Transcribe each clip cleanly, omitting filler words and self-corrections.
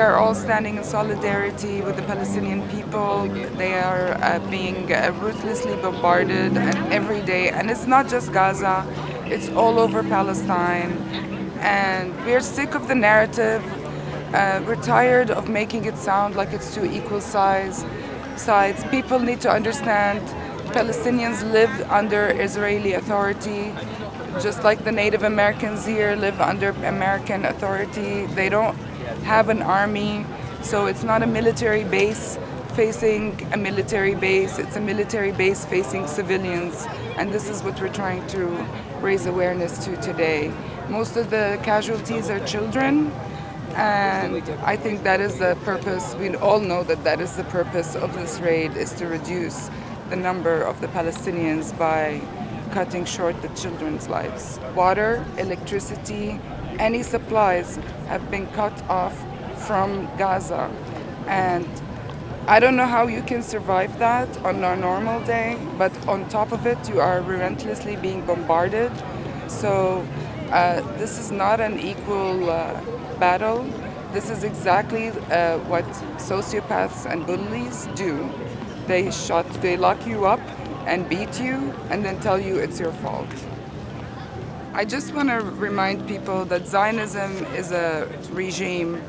are all standing in solidarity with the Palestinian people. They are being ruthlessly bombarded every day. And it's not just Gaza, it's all over Palestine. And we're sick of the narrative. We're tired of making it sound like it's two equal sides. People need to understand Palestinians live under Israeli authority, just like the Native Americans here live under American authority. They don't have an army, so it's not a military base facing a military base, it's a military base facing civilians, and this is what we're trying to raise awareness to today. Most of the casualties are children, and I think that is the purpose. We all know that that is the purpose of this raid, is to reduce the number of the Palestinians by cutting short the children's lives. Water, electricity, any supplies have been cut off from Gaza. And I don't know how you can survive that on a normal day, but on top of it, you are relentlessly being bombarded. So this is not an equal battle. This is exactly what sociopaths and bullies do. They lock you up and beat you and then tell you it's your fault. I just want to remind people that Zionism is a regime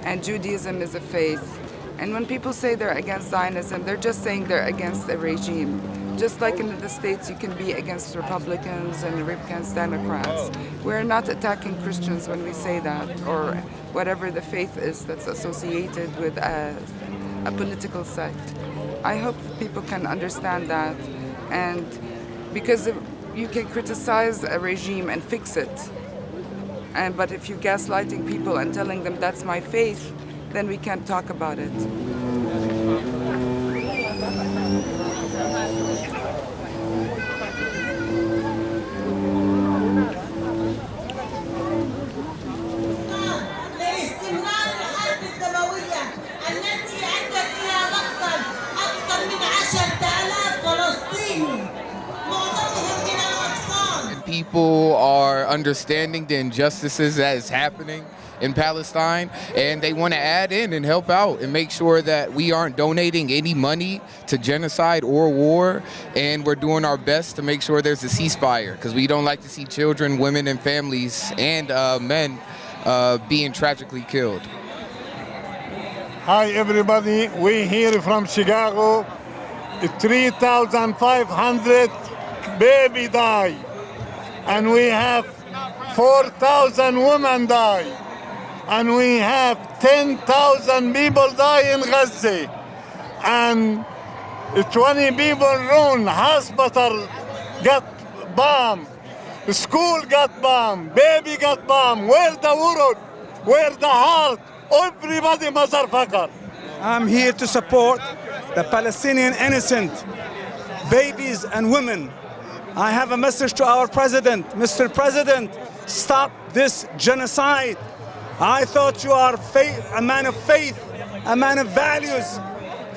and Judaism is a faith. And when people say they're against Zionism, they're just saying they're against a regime. Just like in the States, you can be against Republicans and against Democrats. We're not attacking Christians when we say that, or whatever the faith is that's associated with a political sect. I hope people can understand that, and because you can criticize a regime and fix it, but if you're gaslighting people and telling them that's my faith, then we can't talk about it. People are understanding the injustices that is happening in Palestine, and they want to add in and help out and make sure that we aren't donating any money to genocide or war, and we're doing our best to make sure there's a ceasefire, because we don't like to see children, women, and families and men being tragically killed. Hi everybody, we here from Chicago. 3,500 baby die, and we have 4,000 women die, and we have 10,000 people die in Gaza, and 20 people ruined. Hospital got bombed, school got bombed, baby got bombed. Where the world? Where the heart? Everybody motherfucker. I'm here to support the Palestinian innocent babies and women. I have a message to our president. Mr. President, stop this genocide. I thought you are a man of faith, a man of values.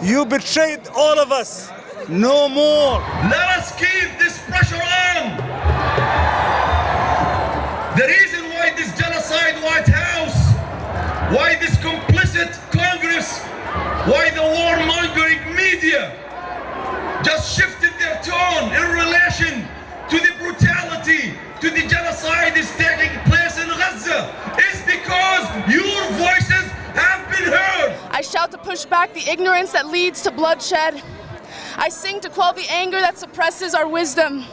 You betrayed all of us. No more. Let us keep this pressure on. The reason why this genocide White House, why this complicit Congress, why the warmongering media just shifted their tone in relation to the brutality, to the genocide is taking place in Gaza, is because your voices have been heard. I shout to push back the ignorance that leads to bloodshed. I sing to quell the anger that suppresses our wisdom.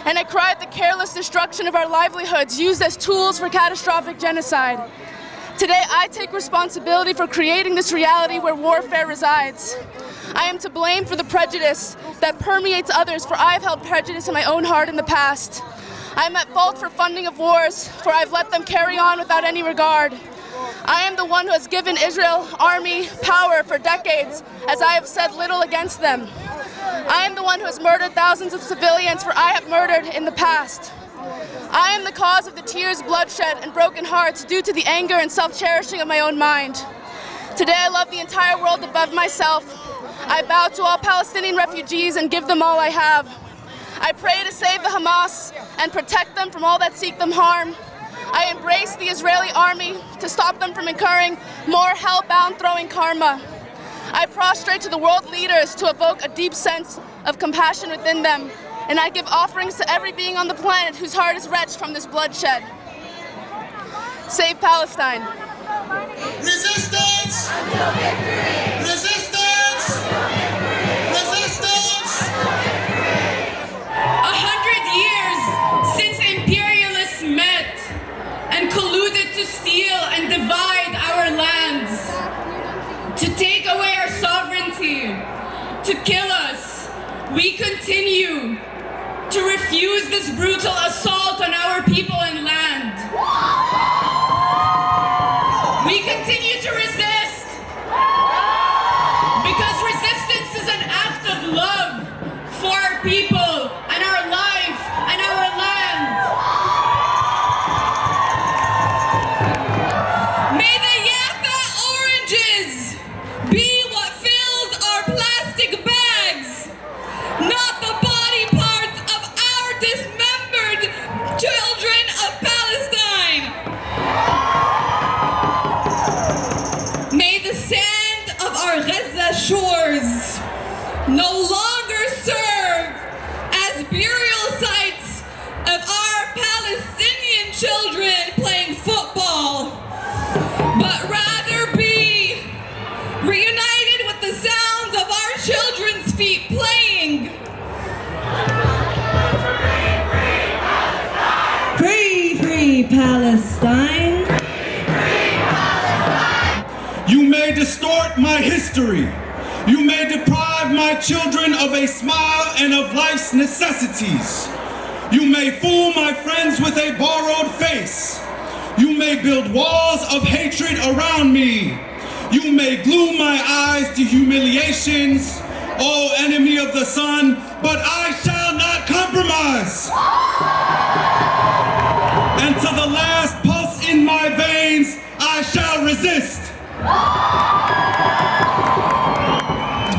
And I cry at the careless destruction of our livelihoods used as tools for catastrophic genocide. Today, I take responsibility for creating this reality where warfare resides. I am to blame for the prejudice that permeates others, for I have held prejudice in my own heart in the past. I am at fault for funding of wars, for I've let them carry on without any regard. I am the one who has given Israel army power for decades, as I have said little against them. I am the one who has murdered thousands of civilians, for I have murdered in the past. I am the cause of the tears, bloodshed, and broken hearts due to the anger and self-cherishing of my own mind. Today I love the entire world above myself. I bow to all Palestinian refugees and give them all I have. I pray to save the Hamas and protect them from all that seek them harm. I embrace the Israeli army to stop them from incurring more hell-bound throwing karma. I prostrate to the world leaders to evoke a deep sense of compassion within them, and I give offerings to every being on the planet whose heart is wrenched from this bloodshed. Save Palestine. Resistance! Until victory! Resistance! Resistance! 100 years since imperialists met and colluded to steal and divide our lands, to take away our sovereignty, to kill us, we continue to refuse this brutal assault on our people and land. We continue to resist because resistance is an act of love for our people and our life and our land. May the Yafa oranges be what fills our plastic bags, not the body parts of our dismembered children of Palestine. May the sand of our Gaza shores no longer serve as burial sites of our Palestinian children playing football, but rather be reunited with the sounds of our children's feet playing. Free, free Palestine. You may distort my history. You may deprive my children of a smile and of life's necessities. You may fool my friends with a borrowed face. You may build walls of hatred around me. You may glue my eyes to humiliations, O enemy of the sun, but I shall not compromise. And to the last pulse in my veins, I shall resist.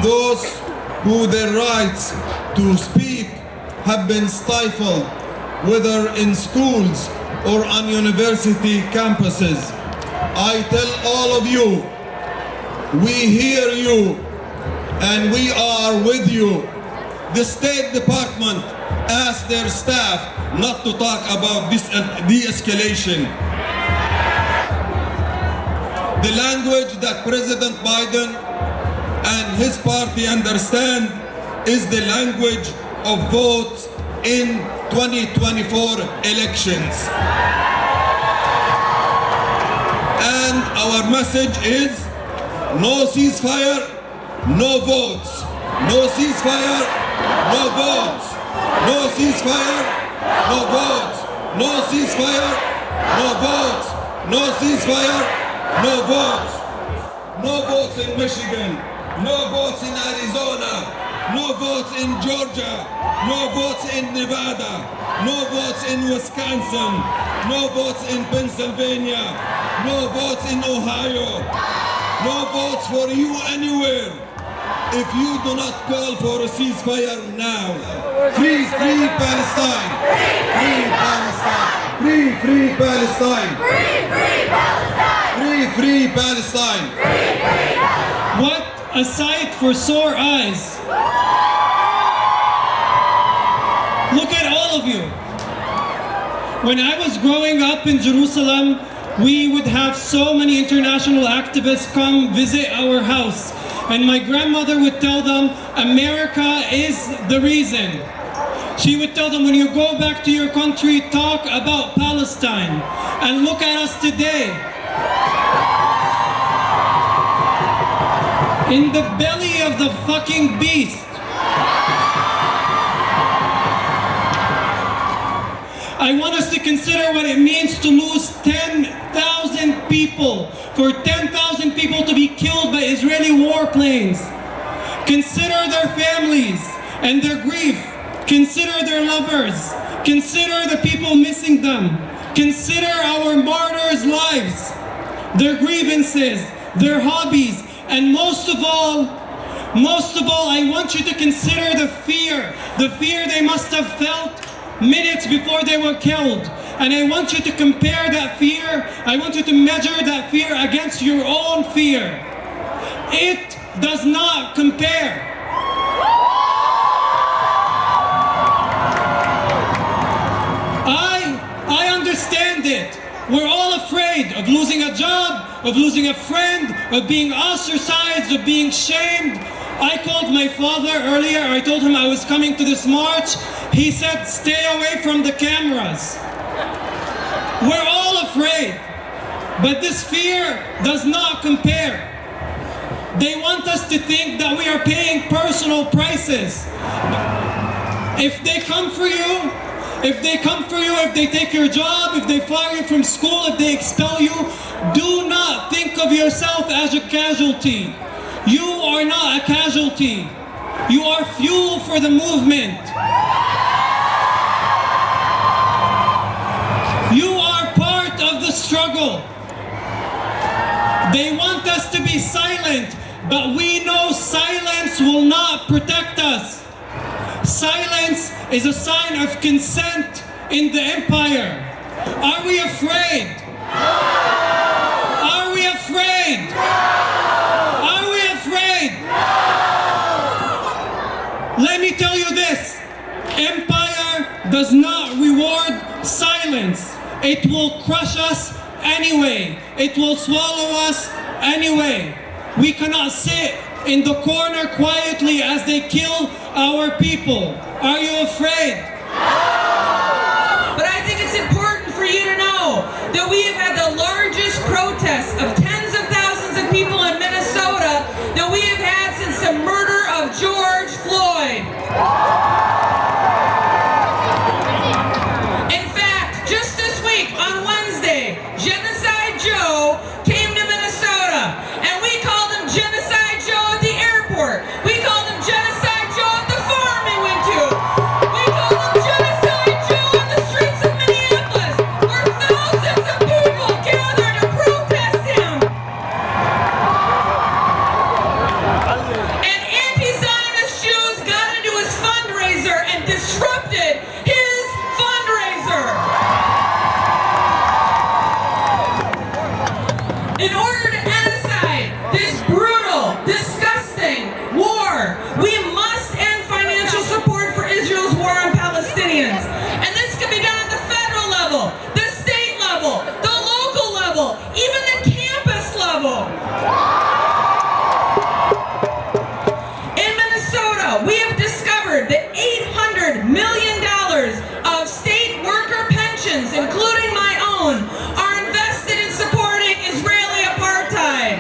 Those who their rights to speak have been stifled, whether in schools or on university campuses, I tell all of you, we hear you and we are with you. The State Department asked their staff not to talk about this de-escalation. The language that President Biden and his party understand is the language of votes in 2024 elections. And our message is no ceasefire, no votes. No ceasefire, no votes. No ceasefire, no votes. No ceasefire, no votes. No ceasefire, no votes. No votes in Michigan. No votes in Arizona. No votes in Georgia. No votes in Nevada. No votes in Wisconsin. No votes in Pennsylvania. No votes in Ohio. No votes for you anywhere if you do not call for a ceasefire now. Free, free Palestine. Free Palestine. Free, free Palestine. Free, free Palestine. Free, free Palestine. Free, free Palestine. What a sight for sore eyes. Look at all of you. When I was growing up in Jerusalem, we would have so many international activists come visit our house. And my grandmother would tell them, America is the reason. She would tell them, when you go back to your country, talk about Palestine. And look at us today. In the belly of the fucking beast. I want us to consider what it means to lose 10,000 people, for 10,000 people to be killed by Israeli warplanes. Consider their families and their grief. Consider their lovers. Consider the people missing them. Consider our martyrs' lives, their grievances, their hobbies, and most of all, I want you to consider the fear they must have felt minutes before they were killed. And I want you to compare that fear, I want you to measure that fear against your own fear. It does not compare. I understand it. We're all afraid of losing a job, of losing a friend, of being ostracized, of being shamed. I called my father earlier. I told him I was coming to this march. He said, stay away from the cameras. We're all afraid, but this fear does not compare. They want us to think that we are paying personal prices. If they come for you, if they take your job, if they fire you from school, if they expel you, do not think of yourself as a casualty. You are not a casualty. You are fuel for the movement. You are part of the struggle. They want us to be silent, but we know silence will not protect us. Silence is a sign of consent in the empire. Are we afraid? Are we afraid? Are we afraid? Let me tell you this. Empire does not reward silence. It will crush us anyway. It will swallow us anyway. We cannot sit in the corner quietly as they kill our people. Are you afraid? But I think it's important for you to know that we have had the largest protests of tens of thousands of people in Minnesota that we have had since the murder of George Floyd. In fact, just this week on Wednesday, Genocide Joe came to Minnesota, and we called him Genocide Joe at the airport. We called him Genocide Joe at the farm he went to. We called him Genocide Joe on the streets of Minneapolis, where thousands of people gathered to protest him. And anti-Zionist Jews got into his fundraiser and disrupted his fundraiser. In order to genocide this brutal, disgusting war, we must end financial support for Israel's war on Palestinians. And this can be done at the federal level, the state level, the local level, even the campus level. In Minnesota, we have discovered that $800 million of state worker pensions, including my own, are invested in supporting Israeli apartheid.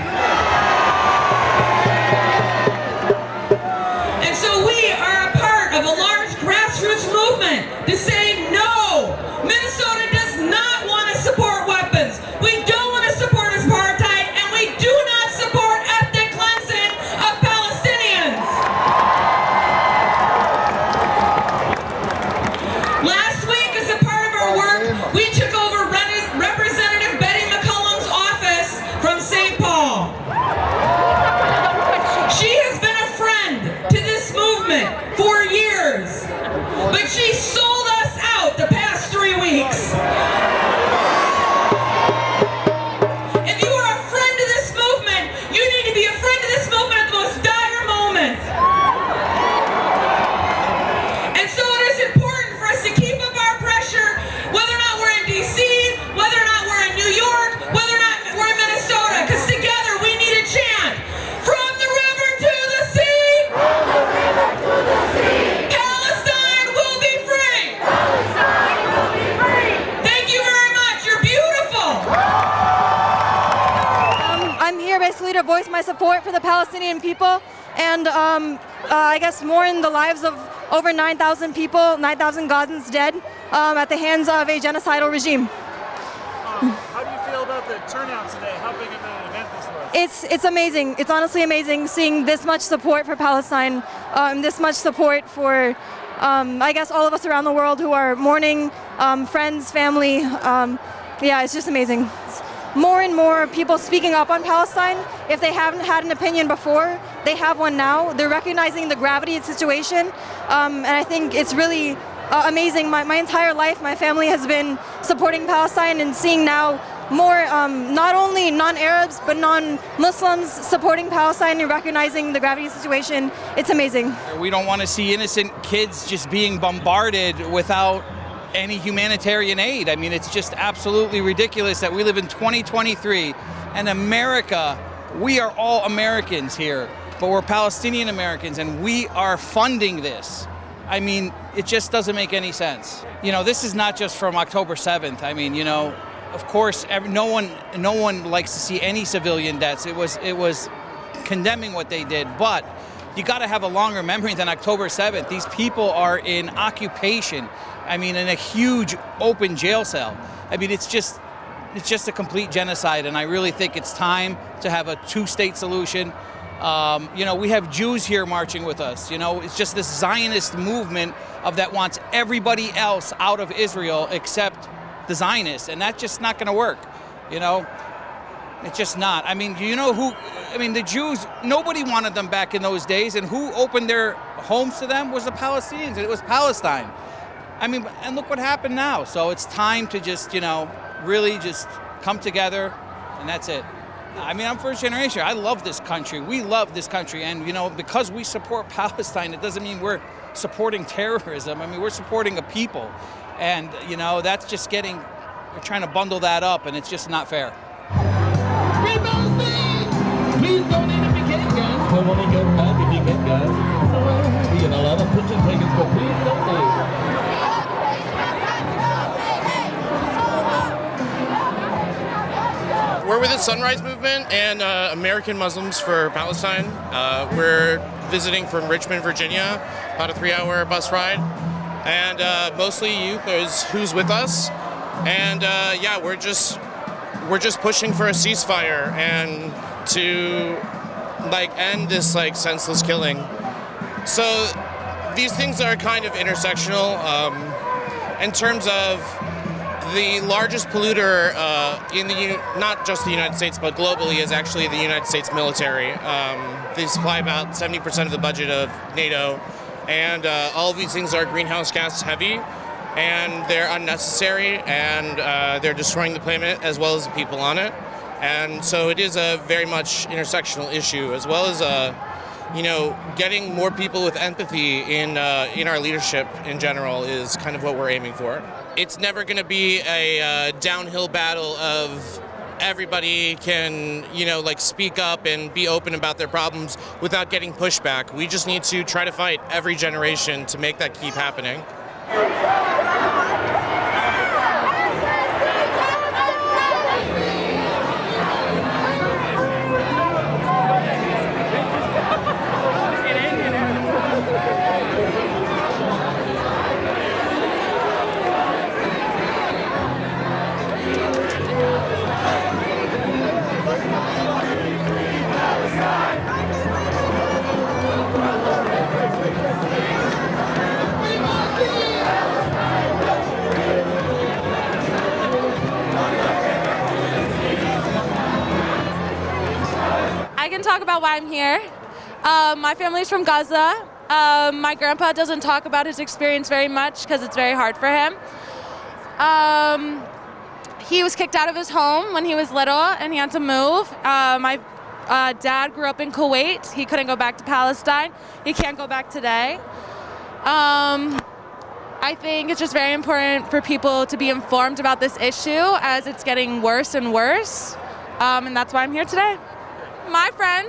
And so we are a part of a large grassroots movement to say no. Minnesota does not want to support weapons. We don't want to support apartheid, and we do not support ethnic cleansing of Palestinians. Last week, as a part of our work, we took over Representative Betty McCollum's office from St. Paul. She has been a friend to this movement for years, but she sold us out the past 3 weeks. If you are a friend to this movement, you need to be a friend to this movement at the most dire moment. And so it is important for us to keep up our pressure, whether or not we're in DC, whether or not we're in New York, whether or not we're in Minnesota, because together we need a chant. From the river to the sea, Palestine will be free. Thank you very much. You're beautiful. I'm here basically to voice my support for the Palestinian people and I guess mourn the lives of over 9,000 people, 9,000 Gazans dead at the hands of a genocidal regime. How do you feel about the turnout today? How big of an event this was? It's amazing. It's honestly amazing seeing this much support for Palestine, this much support for I guess all of us around the world who are mourning, friends, family. Yeah, it's just amazing. More and more people speaking up on Palestine. If they haven't had an opinion before, they have one now. They're recognizing the gravity of the situation, and I think it's really amazing. My entire life, my family has been supporting Palestine and seeing now more not only non-Arabs but non-Muslims supporting Palestine and recognizing the gravity of the situation. It's amazing. We don't want to see innocent kids just being bombarded without any humanitarian aid. I mean, it's just absolutely ridiculous that we live in 2023 and America, we are all Americans here, but we're Palestinian Americans and we are funding this. I mean, it just doesn't make any sense. You know, this is not just from October 7th. I mean, you know, of course, no one likes to see any civilian deaths. It was condemning what they did, but you got to have a longer memory than October 7th. These people are in occupation. I mean, in a huge open jail cell. I mean, it's just a complete genocide, and I really think it's time to have a two-state solution. You know, we have Jews here marching with us. You know, it's just this Zionist movement that wants everybody else out of Israel except the Zionists, and that's just not going to work. You know, it's just not. I mean, you know who? I mean, the Jews. Nobody wanted them back in those days, and who opened their homes to them was the Palestinians, and it was Palestine. I mean, and look what happened now. So it's time to just, you know, really just come together, and that's it. I mean, I'm first generation. I love this country. We love this country. And, you know, because we support Palestine, it doesn't mean we're supporting terrorism. I mean, we're supporting a people. And, you know, that's just we're trying to bundle that up, and it's just not fair. Free Palestine! Please donate if you can, guys. Come on and get back if you can, guys. We get a lot of picture takers, but please donate. We're with the Sunrise Movement and American Muslims for Palestine. We're visiting from Richmond, Virginia, about a 3-hour bus ride. And mostly youth is who's with us. And yeah, we're just pushing for a ceasefire and to like end this like senseless killing. So these things are kind of intersectional in terms of the largest polluter not just the United States, but globally is actually the United States military. They supply about 70% of the budget of NATO, and all of these things are greenhouse gas heavy, and they're unnecessary, and they're destroying the planet as well as the people on it. And so it is a very much intersectional issue, as well as you know, getting more people with empathy in our leadership in general is kind of what we're aiming for. It's never going to be a downhill battle of everybody can, you know, like speak up and be open about their problems without getting pushback. We just need to try to fight every generation to make that keep happening. Talk about why I'm here. My family's from Gaza. My grandpa doesn't talk about his experience very much because it's very hard for him. He was kicked out of his home when he was little and he had to move. My dad grew up in Kuwait. He couldn't go back to Palestine. He can't go back today. I think it's just very important for people to be informed about this issue as it's getting worse and worse. And that's why I'm here today. My friend,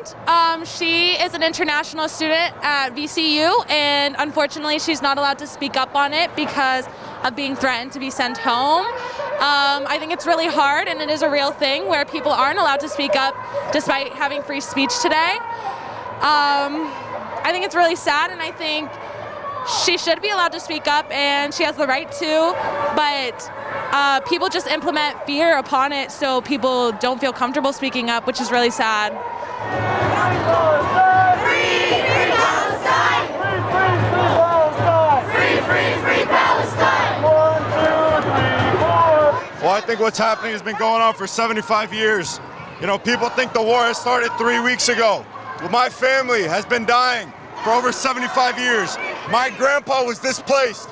she is an international student at VCU, and unfortunately she's not allowed to speak up on it because of being threatened to be sent home. I think it's really hard, and it is a real thing where people aren't allowed to speak up despite having free speech today. I think it's really sad, and I think she should be allowed to speak up, and she has the right to, but people just implement fear upon it so people don't feel comfortable speaking up, which is really sad. Free Palestine! Free Palestine! 1, 2, 3, 4. Well, I think what's happening has been going on for 75 years. You know, people think the war has started 3 weeks ago. Well, my family has been dying for over 75 years. My grandpa was displaced.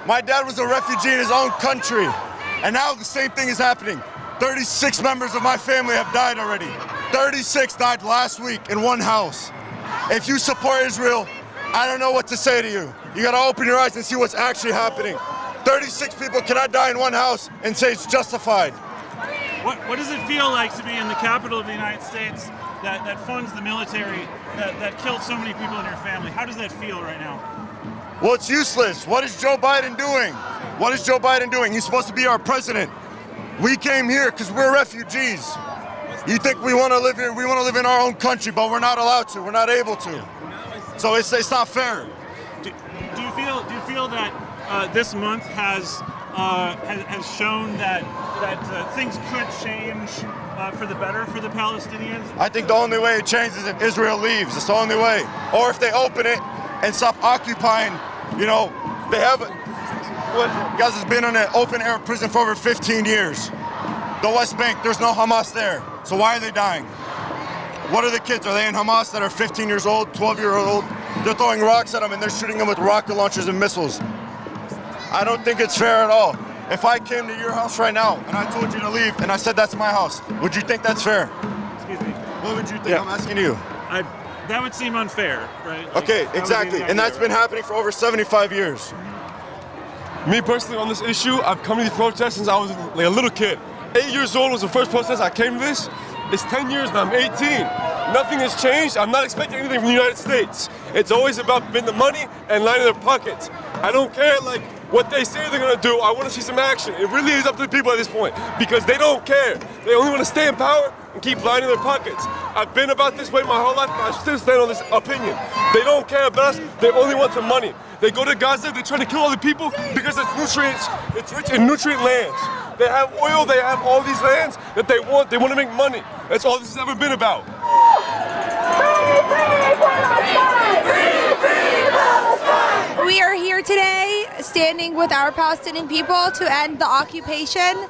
My dad was a refugee in his own country. And now the same thing is happening. 36 members of my family have died already. 36 died last week in one house. If you support Israel, I don't know what to say to you. You gotta open your eyes and see what's actually happening. 36 people cannot die in one house and say it's justified. What does it feel like to be in the capital of the United States that funds the military that killed so many people in your family? How does that feel right now? Well, it's useless. What is Joe Biden doing? What is Joe Biden doing? He's supposed to be our president. We came here because we're refugees. You think we want to live here? We want to live in our own country, but we're not allowed to. We're not able to. So it's not fair. Do you feel that this month has shown that things could change for the better for the Palestinians? I think the only way it changes is if Israel leaves. It's the only way. Or if they open it and stop occupying. You know, they have. Gaza's been in an open-air prison for over 15 years. The West Bank, there's no Hamas there. So why are they dying? What are the kids? Are they in Hamas that are 15 years old, 12-year-old? They're throwing rocks at them and they're shooting them with rocket launchers and missiles. I don't think it's fair at all. If I came to your house right now and I told you to leave and I said that's my house, would you think that's fair? Excuse me. What would you think? I'm asking you. That would seem unfair, right? Like, Okay, exactly. And that's been happening for over 75 years. Me personally on this issue, I've come to these protests since I was like a little kid. 8 years old was the first protest I came to this. It's 10 years now, I'm 18. Nothing has changed. I'm not expecting anything from the United States. It's always about the money and lining their pockets. I don't care like what they say they're gonna do. I wanna see some action. It really is up to the people at this point because they don't care. They only wanna stay in power and keep lining their pockets. I've been about this way my whole life, but I still stand on this opinion. They don't care about us, they only want the money. They go to Gaza, they try to kill all the people because it's nutrients, it's rich in nutrient lands. They have oil, they have all these lands that they want to make money. That's all this has ever been about. We are here today standing with our Palestinian people to end the occupation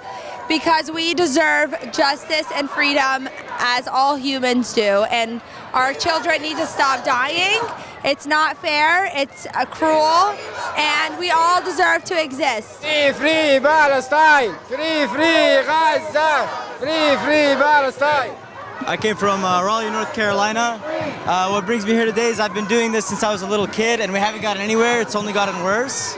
because we deserve justice and freedom as all humans do, and our children need to stop dying. It's not fair, it's cruel, and we all deserve to exist. Free, free Palestine! Free, free Gaza! Free, free Palestine! I came from Raleigh, North Carolina. What brings me here today is I've been doing this since I was a little kid and we haven't gotten anywhere. It's only gotten worse.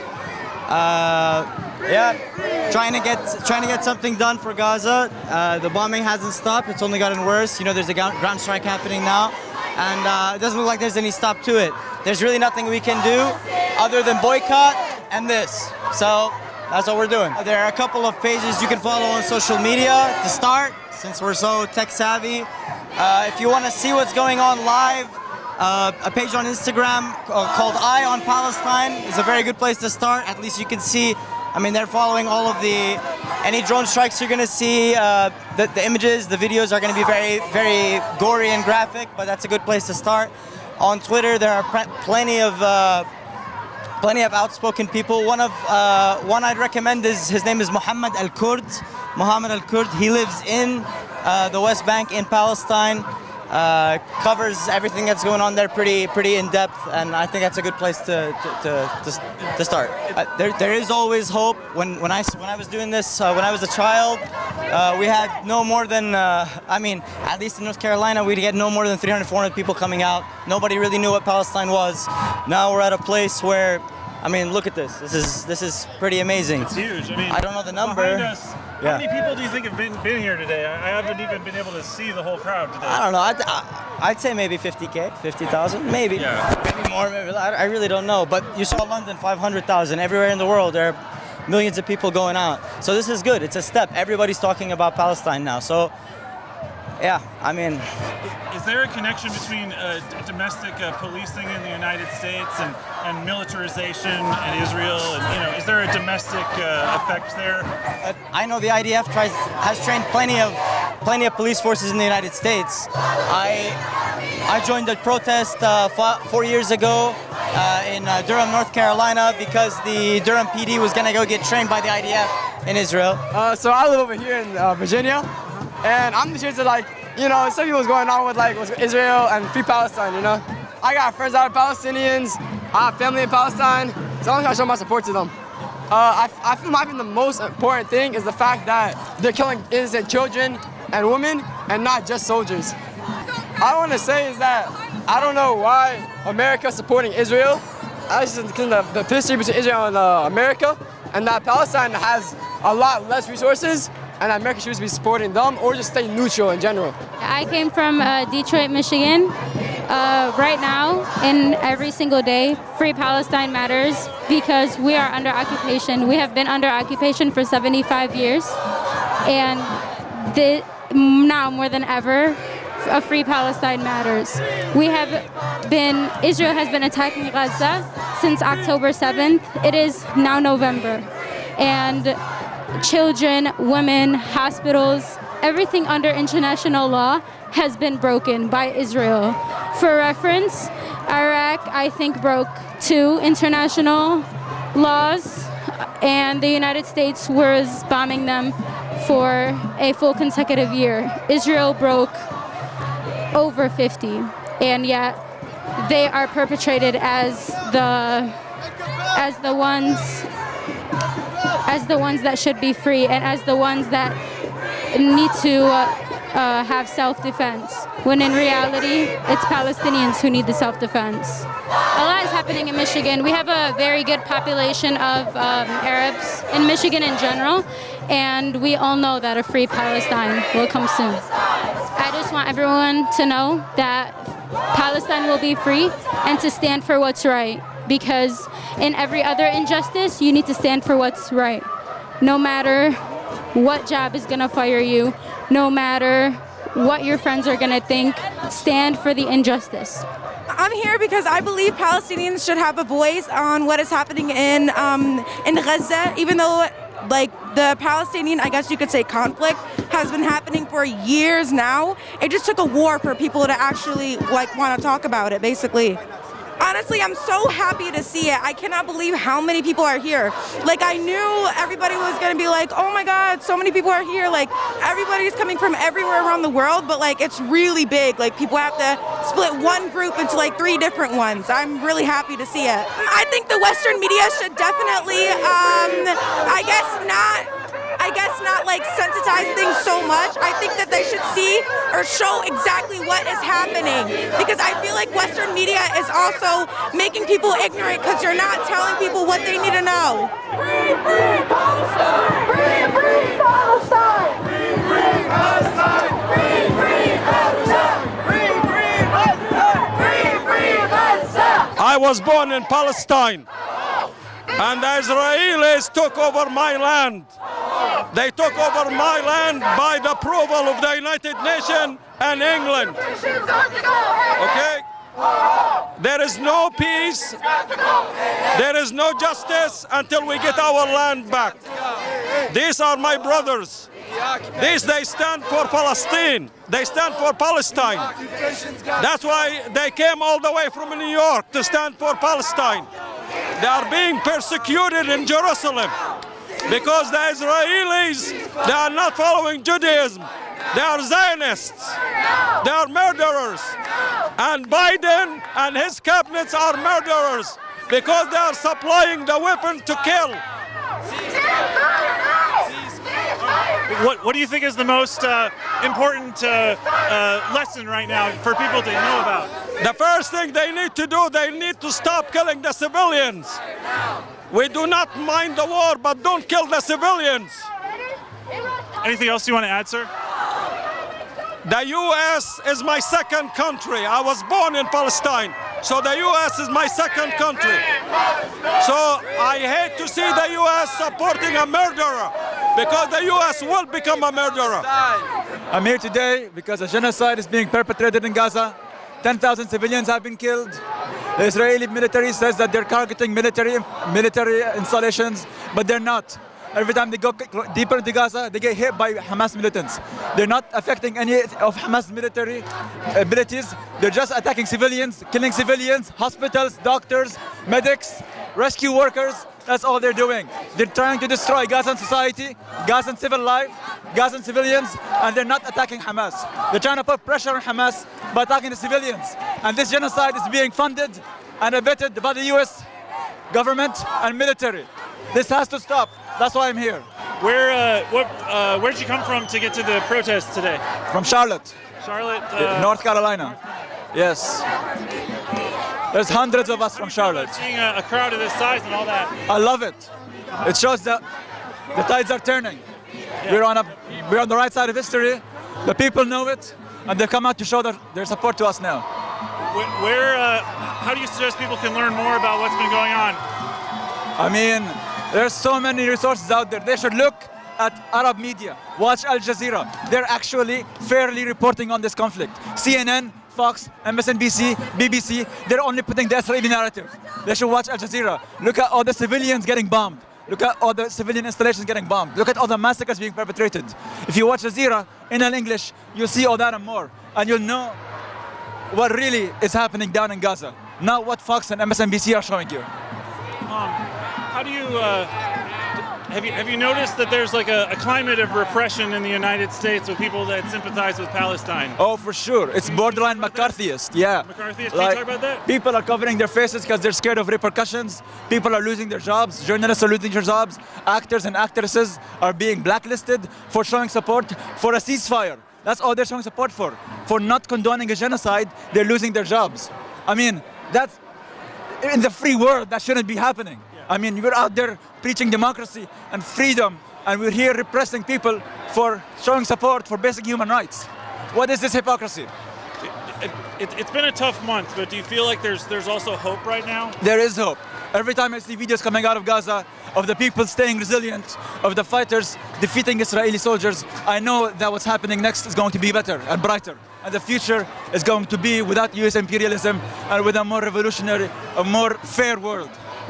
Trying to get something done for Gaza. The bombing hasn't stopped. It's only gotten worse. You know, there's a ground strike happening now, and it doesn't look like there's any stop to it. There's really nothing we can do other than boycott and this. So that's what we're doing. There are a couple of pages you can follow on social media to start, since we're so tech savvy. If you want to see what's going on live, a page on Instagram called Eye on Palestine is a very good place to start. At least you can see, I mean, they're following all of any drone strikes you're gonna see. The images, the videos are gonna be very, very gory and graphic, but that's a good place to start. On Twitter, there are plenty of outspoken people. One I'd recommend is, his name is Mohammed Al-Kurd. Mohammed Al-Kurd, he lives in the West Bank in Palestine. Covers everything that's going on there pretty in depth, and I think that's a good place to start. There is always hope. When I was doing this when I was a child, we had no more than I mean, at least in North Carolina, we'd get no more than 300, 400 people coming out. Nobody really knew what Palestine was. Now we're at a place where, I mean, look at this. This is pretty amazing. It's huge. I mean, I don't know the number. How many people do you think have been here today? I haven't even been able to see the whole crowd today. I don't know. I'd say maybe 50K, 50,000, maybe. Yeah. Maybe more. Maybe I really don't know. But you saw London, 500,000. Everywhere in the world, there are millions of people going out. So this is good. It's a step. Everybody's talking about Palestine now. So, yeah, I mean. Is there a connection between domestic policing in the United States and militarization in Israel? And is there a domestic effect there? I know the IDF has trained plenty of police forces in the United States. I joined a protest 4 years ago in Durham, North Carolina, because the Durham PD was gonna go get trained by the IDF in Israel. So I live over here in Virginia, and I'm just here to some people's going on with Israel and Free Palestine, I got friends that are Palestinians, I have family in Palestine, so I'm trying to show my support to them. I feel maybe the most important thing is the fact that they're killing innocent children and women and not just soldiers. I want to say is that I don't know why America is supporting Israel. I just think the history between Israel and America, and that Palestine has a lot less resources, and America should be supporting them or just stay neutral in general. I came from Detroit, Michigan. Right now, and every single day, Free Palestine matters because we are under occupation. We have been under occupation for 75 years, and now more than ever, a Free Palestine matters. Israel has been attacking Gaza since October 7th. It is now November, and children, women, hospitals, everything under international law has been broken by Israel. For reference, Iraq, I think, broke 2 international laws, and the United States was bombing them for a full consecutive year. Israel broke over 50, and yet they are perpetrated as the ones that should be free and as the ones that need to have self-defense, when in reality, it's Palestinians who need the self-defense. A lot is happening in Michigan. We have a very good population of Arabs in Michigan in general, and we all know that a free Palestine will come soon. I just want everyone to know that Palestine will be free and to stand for what's right, because in every other injustice, you need to stand for what's right. No matter what job is gonna fire you, no matter what your friends are gonna think, stand for the injustice. I'm here because I believe Palestinians should have a voice on what is happening in Gaza, even though like the Palestinian, I guess you could say, conflict has been happening for years now. It just took a war for people to actually like want to talk about it, basically. Honestly, I'm so happy to see it. I cannot believe how many people are here. Like, I knew everybody was gonna be like, oh my God, so many people are here. Like, everybody's coming from everywhere around the world, but like, it's really big. Like, people have to split one group into like 3 different ones. I'm really happy to see it. I think the Western media should definitely, I guess not like sensitize things so much. I think that they should see or show exactly what is happening, because I feel like Western media is also making people ignorant because you're not telling people what they need to know. Free, free Palestine! Free, free Palestine! Free, free Palestine! Free, free Palestine! Free, free Palestine! Free, free Palestine! I was born in Palestine, and the Israelis took over my land. They took over my land by the approval of the United Nations and England. Okay? There is no peace, there is no justice until we get our land back. These are my brothers. They stand for Palestine. They stand for Palestine. That's why they came all the way from New York to stand for Palestine. They are being persecuted in Jerusalem because the Israelis, they are not following Judaism. They are Zionists. They are murderers. And Biden and his cabinets are murderers because they are supplying the weapon to kill. What do you think is the most important lesson right now for people to know about? The first thing they need to do, they need to stop killing the civilians. We do not mind the war, but don't kill the civilians. Anything else you want to add, sir? The U.S. is my second country. I was born in Palestine, so the U.S. is my second country. So I hate to see the U.S. supporting a murderer, because the U.S. will become a murderer. I'm here today because a genocide is being perpetrated in Gaza. 10,000 civilians have been killed. The Israeli military says that they're targeting military installations, but they're not. Every time they go deeper into Gaza, they get hit by Hamas militants. They're not affecting any of Hamas military abilities. They're just attacking civilians, killing civilians, hospitals, doctors, medics, rescue workers. That's all they're doing. They're trying to destroy Gazan society, Gazan civil life, Gazan civilians, and they're not attacking Hamas. They're trying to put pressure on Hamas by attacking the civilians. And this genocide is being funded and abetted by the US government and military. This has to stop. That's why I'm here. Where'd you come from to get to the protest today? From Charlotte. Charlotte, North Carolina. Yes. There's hundreds of us from Charlotte. Seeing a crowd of this size and all that. I love it. It shows that the tides are turning. We're on the right side of history. The people know it, and they come out to show their support to us now. How do you suggest people can learn more about what's been going on? I mean, there's so many resources out there. They should look at Arab media. Watch Al Jazeera. They're actually fairly reporting on this conflict. CNN, Fox, MSNBC, BBC, they're only putting the Israeli narrative. They should watch Al Jazeera. Look at all the civilians getting bombed. Look at all the civilian installations getting bombed. Look at all the massacres being perpetrated. If you watch Al Jazeera in English, you'll see all that and more. And you'll know what really is happening down in Gaza, not what Fox and MSNBC are showing you. How do you have you noticed that there's like a climate of repression in the United States with people that sympathize with Palestine? Oh, for sure. It's borderline McCarthyist. Yeah. McCarthyist? Can you talk about that? People are covering their faces because they're scared of repercussions. People are losing their jobs. Journalists are losing their jobs. Actors and actresses are being blacklisted for showing support for a ceasefire. That's all they're showing support for. For not condoning a genocide, they're losing their jobs. I mean, that's in the free world, that shouldn't be happening. I mean, we're out there preaching democracy and freedom, and we're here repressing people for showing support for basic human rights. What is this hypocrisy? It's been a tough month, but do you feel like there's also hope right now? There is hope. Every time I see videos coming out of Gaza, of the people staying resilient, of the fighters defeating Israeli soldiers, I know that what's happening next is going to be better and brighter. And the future is going to be without US imperialism and with a more revolutionary, a more fair world.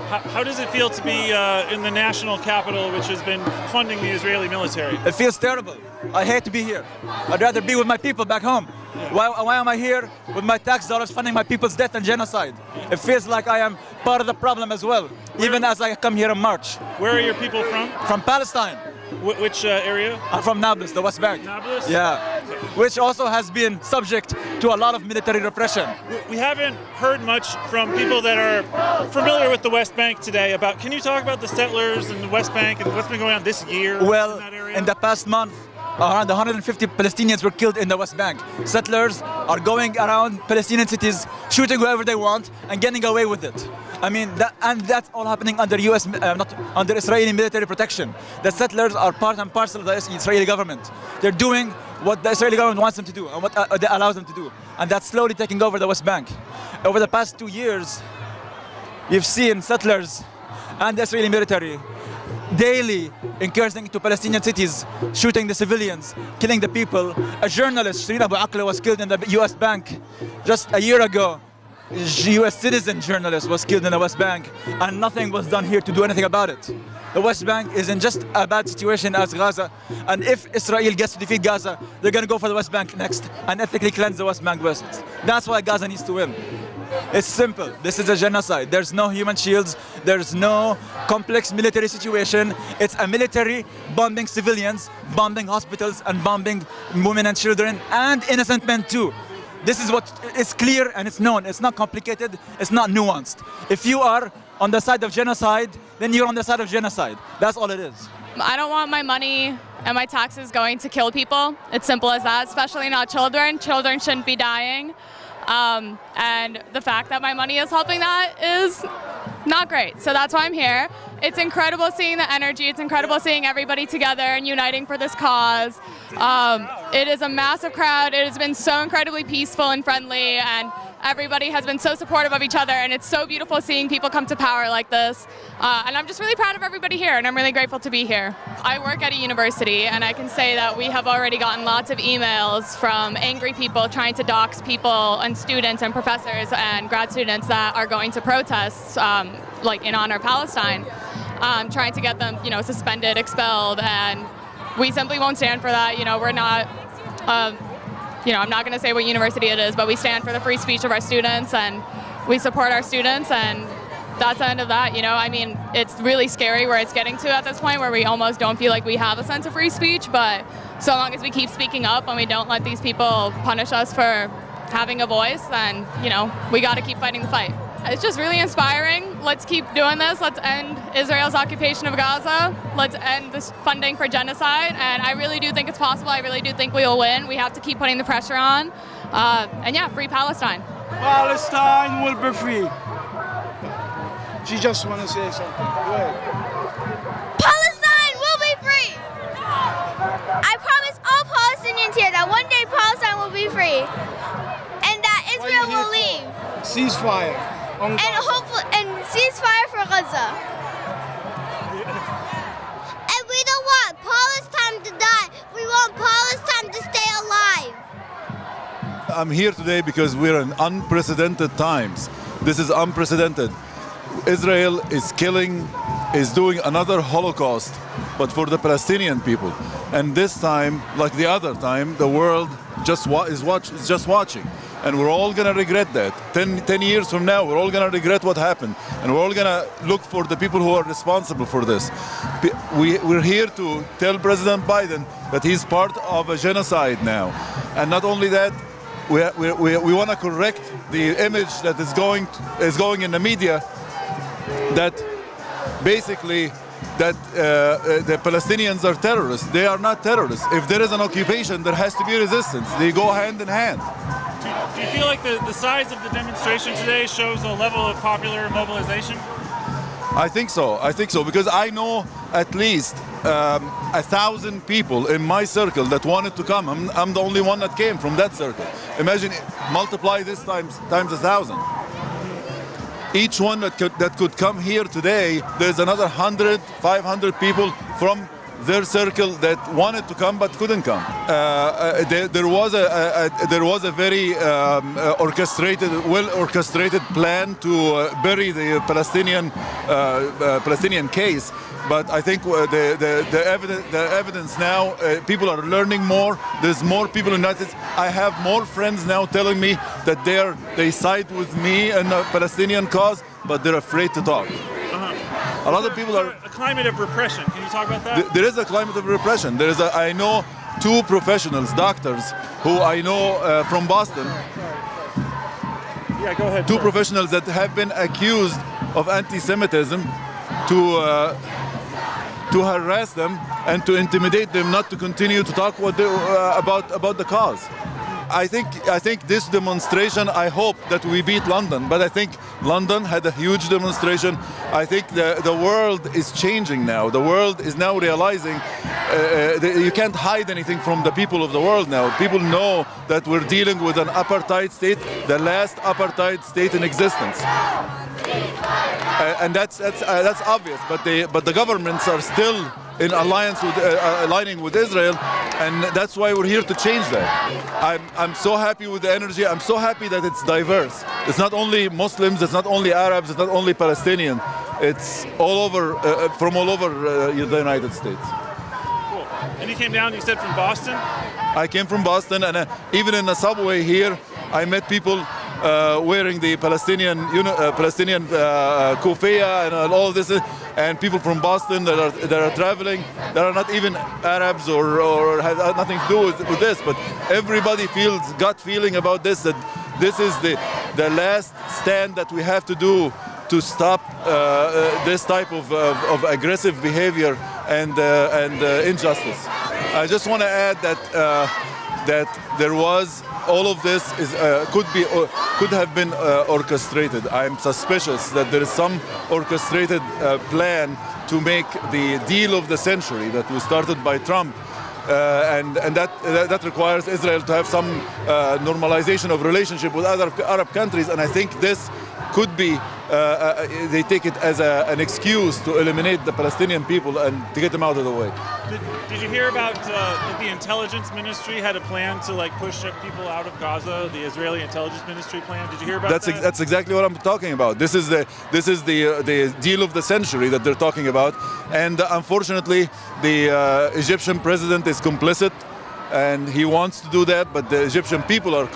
How does it feel to be in the national capital, which has been funding the Israeli military? It feels terrible. I hate to be here. I'd rather be with my people back home. Why am I here with my tax dollars funding my people's death and genocide? It feels like I am part of the problem as well, even as I come here in March. Where are your people from? From Palestine. Which area? I'm from Nablus, the West Bank. Nablus? Yeah, which also has been subject to a lot of military repression. We haven't heard much from people that are familiar with the West Bank today about, can you talk about the settlers in the West Bank and what's been going on this year well, in that area? In the past month, around 150 Palestinians were killed in the West Bank. Settlers are going around Palestinian cities, shooting whoever they want and getting away with it. I mean, that's all happening under not under Israeli military protection. The settlers are part and parcel of the Israeli government. They're doing what the Israeli government wants them to do and what they allows them to do. And that's slowly taking over the West Bank. Over the past 2 years, you've seen settlers and the Israeli military daily incursioning into Palestinian cities, shooting the civilians, killing the people. A journalist, Shireen Abu Akleh, was killed in the US Bank just a year ago. A US citizen journalist was killed in the West Bank, and nothing was done here to do anything about it. The West Bank is in just a bad situation as Gaza, and if Israel gets to defeat Gaza, they're going to go for the West Bank next and ethically cleanse the West Bank west. That's why Gaza needs to win. It's simple. This is a genocide. There's no human shields. There's no complex military situation. It's a military bombing civilians, bombing hospitals, and bombing women and children, and innocent men too. This is what is clear and it's known. It's not complicated. It's not nuanced. If you are on the side of genocide, then you're on the side of genocide. That's all it is. I don't want my money and my taxes going to kill people. It's simple as that, especially not children. Children shouldn't be dying. And the fact that my money is helping that is not great. So that's why I'm here. It's incredible seeing the energy. It's incredible seeing everybody together and uniting for this cause. It is a massive crowd. It has been so incredibly peaceful and friendly, and everybody has been so supportive of each other, and it's so beautiful seeing people come to power like this. And I'm just really proud of everybody here, and I'm really grateful to be here. I work at a university, and I can say that we have already gotten lots of emails from angry people trying to dox people and students and professors and grad students that are going to protests, like in honor of Palestine, trying to get them, suspended, expelled, and we simply won't stand for that. We're not. I'm not going to say what university it is, but we stand for the free speech of our students, and we support our students, and that's the end of that. I mean, it's really scary where it's getting to at this point, where we almost don't feel like we have a sense of free speech, but so long as we keep speaking up and we don't let these people punish us for having a voice, then, we got to keep fighting the fight. it's just really inspiring. Let's keep doing this. Let's end Israel's occupation of Gaza. Let's end this funding for genocide. And I really do think it's possible. I really do think we will win. We have to keep putting the pressure on. And yeah, free Palestine. Palestine will be free. She just want to say something. Go ahead. Palestine will be free. I promise all Palestinians here that one day Palestine will be free. And that Israel will leave. Ceasefire. And hopefully, and ceasefire for Gaza. And we don't want Palestine to die. We want Palestine to stay alive. I'm here today because we're in unprecedented times. This is unprecedented. Israel is doing another Holocaust, but for the Palestinian people. And this time, like the other time, the world is just watching. And we're all gonna regret that. 10 years from now, we're all gonna regret what happened. And we're all gonna look for the people who are responsible for this. We're here to tell President Biden that he's part of a genocide now. And not only that, we wanna correct the image that is going in the media that basically the Palestinians are terrorists. They are not terrorists. If there is an occupation, there has to be resistance. They go hand in hand. Do you feel like the size of the demonstration today shows a level of popular mobilization? I think so, because I know at least 1,000 people in my circle that wanted to come. I'm the only one that came from that circle. Imagine, multiply this times 1,000. Each one that could come here today, there's another 100, 500 people from their circle that wanted to come but couldn't come. There was a very well-orchestrated plan to bury the Palestinian case. But I think the evidence now, people are learning more. There's more people in the United States. I have more friends now telling me that they side with me in the Palestinian cause, but they're afraid to talk. A lot of people are. A climate of repression. Can you talk about that? There is a climate of repression. I know two professionals, doctors, who I know from Boston. Yeah, go ahead. Two professionals that have been accused of anti-Semitism to harass them and to intimidate them not to continue to talk about the cause. I think this demonstration, I hope that we beat London, but I think London had a huge demonstration. I think the world is changing now. The world is now realizing you can't hide anything from the people of the world now. People know that we're dealing with an apartheid state, the last apartheid state in existence. And that's obvious, but the governments are still in aligning with Israel, and that's why we're here to change that. I'm so happy with the energy. I'm so happy that it's diverse. It's not only Muslims, it's not only Arabs, it's not only Palestinian. It's all over, from all over the United States. Cool. And you came down, you said, from Boston? I came from Boston, and even in the subway here, I met people wearing the Palestinian kufiya and all this, and people from Boston that are traveling that are not even Arabs or have nothing to do with this, but everybody feels gut feeling about this, that this is the last stand that we have to do to stop this type of aggressive behavior and injustice. I just want to add that there was. All of this could have been orchestrated. I'm suspicious that there is some orchestrated plan to make the deal of the century that was started by Trump, and that requires Israel to have some normalization of relationship with other Arab countries. And I think this could be. They take it as an excuse to eliminate the Palestinian people and to get them out of the way. Did you hear about that the intelligence ministry had a plan to push people out of Gaza? The Israeli intelligence ministry plan. Did you hear about that? That's exactly what I'm talking about. This is the deal of the century that they're talking about, and unfortunately, the Egyptian president is complicit. And he wants to do that, but the Egyptian people are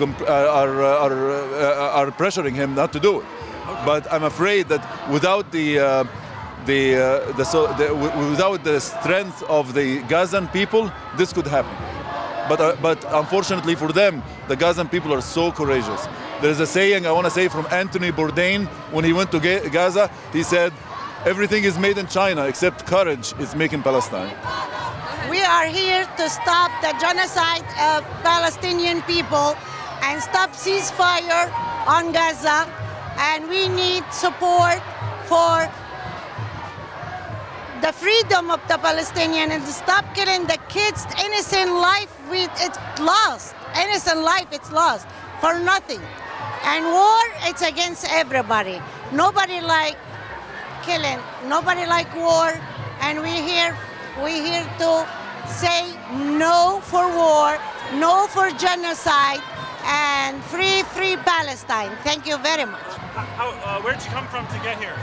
pressuring him not to do it. But I'm afraid that without without the strength of the Gazan people, this could happen. But unfortunately for them, the Gazan people are so courageous. There's a saying, I want to say, from Anthony Bourdain when he went to Gaza. He said, everything is made in China except courage is made in Palestine. We are here to stop the genocide of Palestinian people and stop ceasefire on Gaza. And we need support for the freedom of the Palestinians and to stop killing the kids. Innocent life, it's lost. Innocent life, it's lost for nothing. And war, it's against everybody. Nobody like killing, nobody like war, and we're here to say no for war, no for genocide, and free Palestine. Thank you very much. Where'd you come from to get here?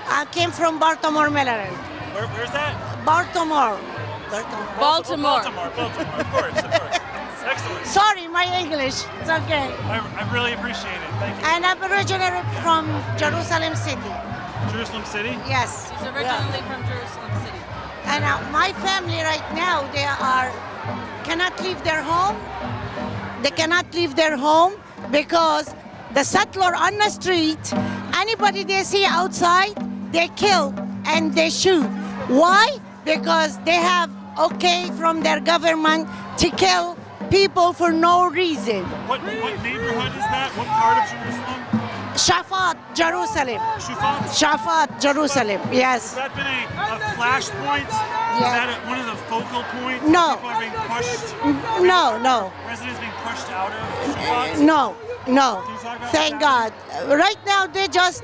I came from Baltimore, Maryland. Where's that? Baltimore. Baltimore, of course. Excellent. Sorry, my English. It's okay. I really appreciate it. Thank you. And I'm originally from Jerusalem City. Jerusalem City? Yes. She's originally from Jerusalem City. And my family right now, cannot leave their home. They cannot leave their home because the settler on the street, anybody they see outside, they kill and they shoot. Why? Because they have okay from their government to kill people for no reason. What neighborhood is that? What part of Jerusalem? Shafat, Jerusalem. Shafat? Shafat, Jerusalem, yes. Has that been a flashpoint? Yeah. Is that one of the focal points? No. People are being pushed? No. Residents being pushed out of Shafat? No. Can you talk about Thank that? God. Right now, they just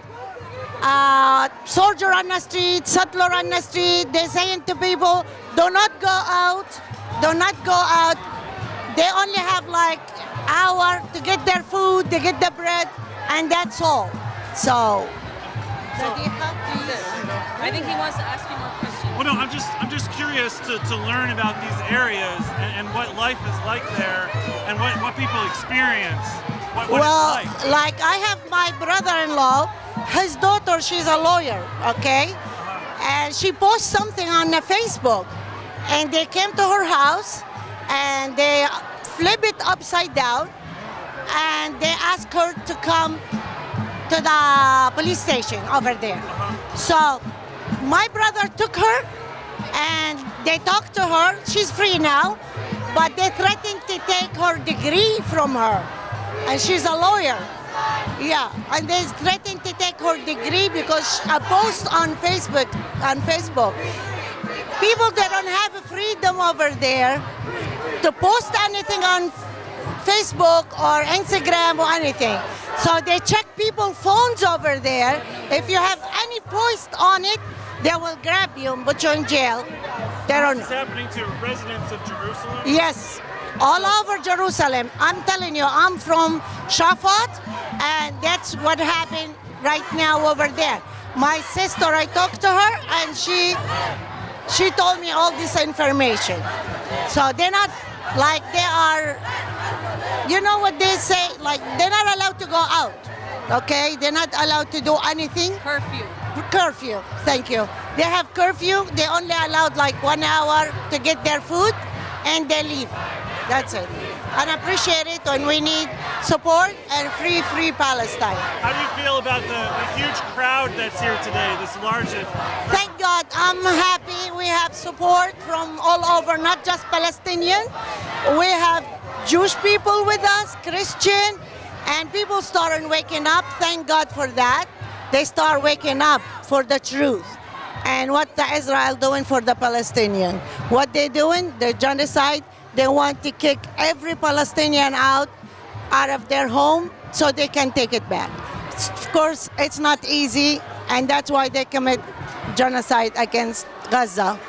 soldier on the street, settler on the street. They're saying to people, do not go out. Do not go out. They only have like hour to get their food, to get the bread, and that's all. So I think he wants to ask you more questions. Well, no, I'm just curious to learn about these areas and what life is like there and what people experience. What well, it's like I have my brother-in-law, his daughter, she's a lawyer, okay? And she posts something on the Facebook, and they came to her house, and they flip it upside down, and they ask her to come to the police station over there. So my brother took her, and they talked to her. She's free now, but they threatened to take her degree from her. And she's a lawyer. Yeah, and they threatened to take her degree because a post on Facebook. People that don't have freedom over there to post anything on Facebook or Instagram or anything. So they check people's phones over there. If you have any post on it, they will grab you and put you in jail. This is happening to residents of Jerusalem? Yes, all over Jerusalem. I'm telling you, I'm from Shafat, and that's what happened right now over there. My sister, I talked to her, and she told me all this information. So they're not like they are, you know what they say, like they're not allowed to go out, okay? They're not allowed to do anything. Curfew, thank you. They have curfew, they only allowed like 1 hour to get their food, and they leave. That's it. And I appreciate it, and we need support and free Palestine. How do you feel about the huge crowd that's here today, this large... Thank God, I'm happy. We have support from all over, not just Palestinian. We have Jewish people with us, Christian, and people started waking up. Thank God for that. They start waking up for the truth. And what the Israel doing for the Palestinian. What they doing, the genocide, they want to kick every Palestinian out of their home so they can take it back. Of course, it's not easy, and that's why they commit genocide against Gaza.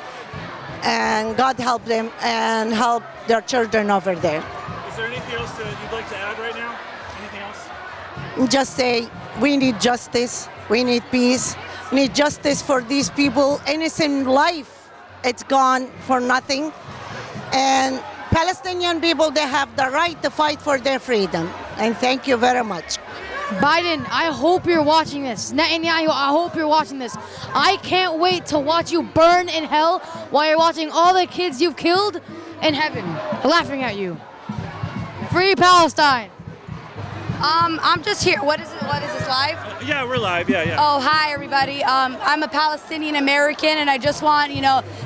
And God help them and help their children over there. Is there anything else that you'd like to add right now? Anything else? Just say, we need justice, we need peace, we need justice for these people. Innocent life, it's gone for nothing. And Palestinian people, they have the right to fight for their freedom. And thank you very much. Biden, I hope you're watching this. Netanyahu, I hope you're watching this. I can't wait to watch you burn in hell while you're watching all the kids you've killed in heaven, laughing at you. Free Palestine. I'm just here. What is it? What is this, live? Yeah, we're live. Yeah. Oh, hi, everybody. I'm a Palestinian American, and I just want,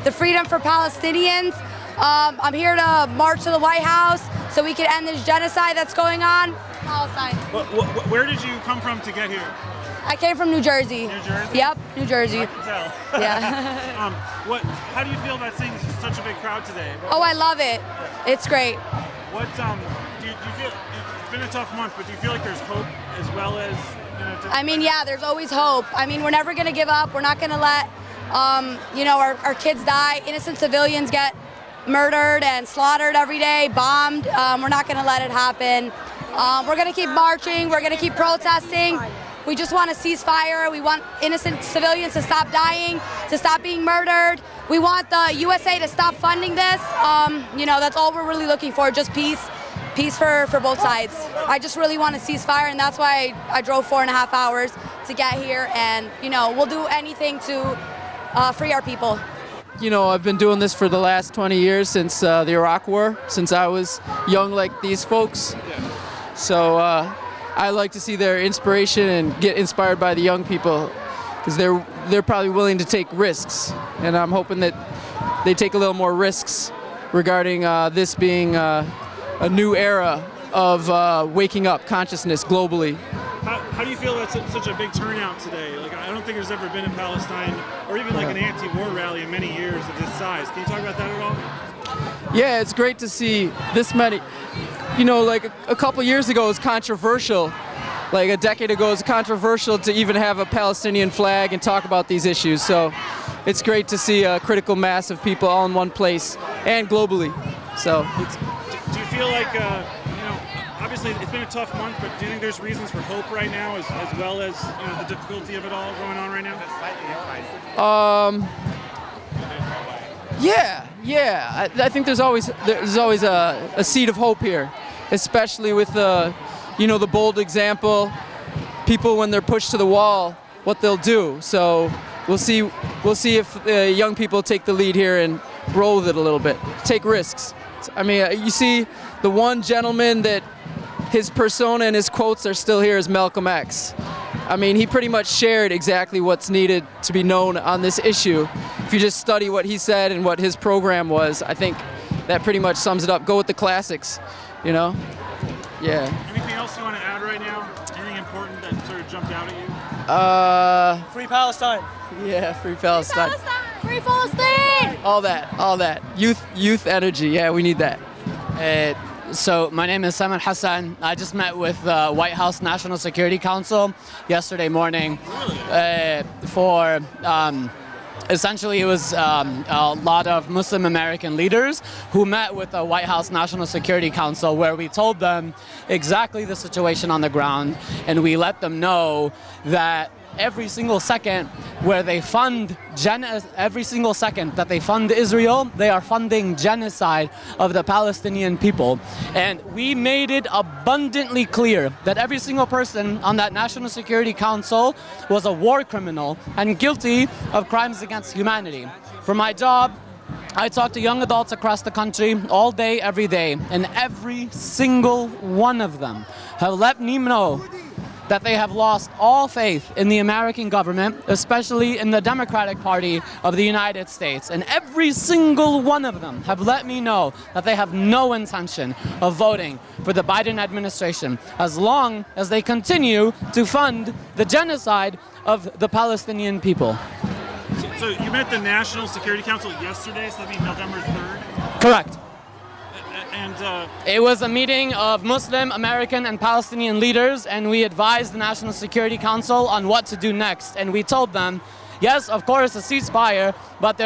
the freedom for Palestinians. I'm here to march to the White House so we can end this genocide that's going on. Palestine. Where did you come from to get here? I came from New Jersey. New Jersey? Yep, New Jersey. I can tell. Yeah. How do you feel about seeing such a big crowd today? Oh, I love it. It's great. What do you feel? It's been a tough month, but do you feel like there's hope as well as? I mean, yeah, there's always hope. I mean, we're never gonna give up. We're not gonna let, our kids die. Innocent civilians get murdered and slaughtered every day, bombed. We're not gonna let it happen. We're gonna keep marching. We're gonna keep protesting. We just want a ceasefire. We want innocent civilians to stop dying, to stop being murdered. We want the USA to stop funding this. That's all we're really looking for, just peace. Peace for both sides. I just really want a ceasefire, and that's why I drove 4.5 hours to get here, and we'll do anything to free our people. I've been doing this for the last 20 years since the Iraq War, since I was young like these folks. So I like to see their inspiration and get inspired by the young people, because they're probably willing to take risks, and I'm hoping that they take a little more risks regarding this being a new era of waking up consciousness globally. How do you feel about such a big turnout today? Like, I don't think there's ever been in Palestine, or even like an anti-war rally in many years of this size. Can you talk about that at all? Yeah, it's great to see this many. Like a couple years ago it was controversial. Like a decade ago it was controversial to even have a Palestinian flag and talk about these issues. So it's great to see a critical mass of people all in one place and globally. So do you feel like, obviously it's been a tough month, but do you think there's reasons for hope right now, as well as the difficulty of it all going on right now? Yeah. I think there's always a seed of hope here, especially with the bold example. People, when they're pushed to the wall, what they'll do. So we'll see if young people take the lead here and roll with it a little bit, take risks. I mean, you see the one gentleman that his persona and his quotes are still here is Malcolm X. I mean, he pretty much shared exactly what's needed to be known on this issue. If you just study what he said and what his program was, I think that pretty much sums it up. Go with the classics, Yeah. Anything else you want to add right now? Anything important that sort of jumped out at you? Free Palestine. Yeah, free Palestine. Free Palestine! All that. Youth energy. Yeah, we need that. So my name is Saman Hassan. I just met with the White House National Security Council yesterday morning for essentially it was a lot of Muslim American leaders who met with the White House National Security Council, where we told them exactly the situation on the ground, and we let them know that every single second where they fund every single second that they fund Israel, they are funding genocide of the Palestinian people. And we made it abundantly clear that every single person on that National Security Council was a war criminal and guilty of crimes against humanity. For my job, I talk to young adults across the country all day, every day, and every single one of them have let me know that they have lost all faith in the American government, especially in the Democratic Party of the United States. And every single one of them have let me know that they have no intention of voting for the Biden administration as long as they continue to fund the genocide of the Palestinian people. So you met the National Security Council yesterday, so that'd be November 3rd? Correct. And it was a meeting of Muslim, American, and Palestinian leaders, and we advised the National Security Council on what to do next. And we told them, yes, of course, a ceasefire, but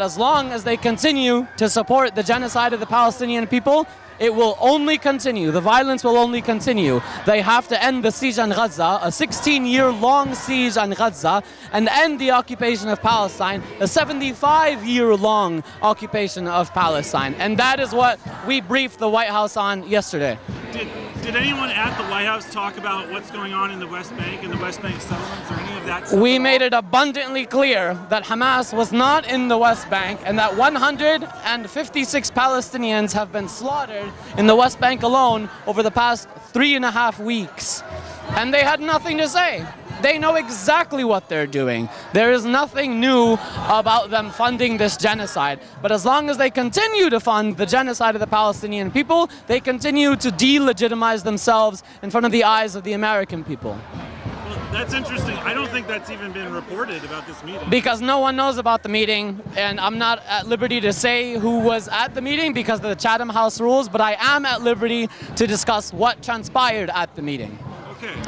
as long as they continue to support the genocide of the Palestinian people, it will only continue. The violence will only continue. They have to end the siege on Gaza, a 16-year-long siege on Gaza, and end the occupation of Palestine, a 75-year-long occupation of Palestine. And that is what we briefed the White House on yesterday. Did anyone at the White House talk about what's going on in the West Bank and the West Bank settlements or any of that stuff? We made it abundantly clear that Hamas was not in the West Bank and that 156 Palestinians have been slaughtered in the West Bank alone over the past 3.5 weeks, and they had nothing to say. They know exactly what they're doing. There is nothing new about them funding this genocide. But as long as they continue to fund the genocide of the Palestinian people, they continue to delegitimize themselves in front of the eyes of the American people. Well, that's interesting. I don't think that's even been reported about this meeting. Because no one knows about the meeting, and I'm not at liberty to say who was at the meeting because of the Chatham House rules, but I am at liberty to discuss what transpired at the meeting.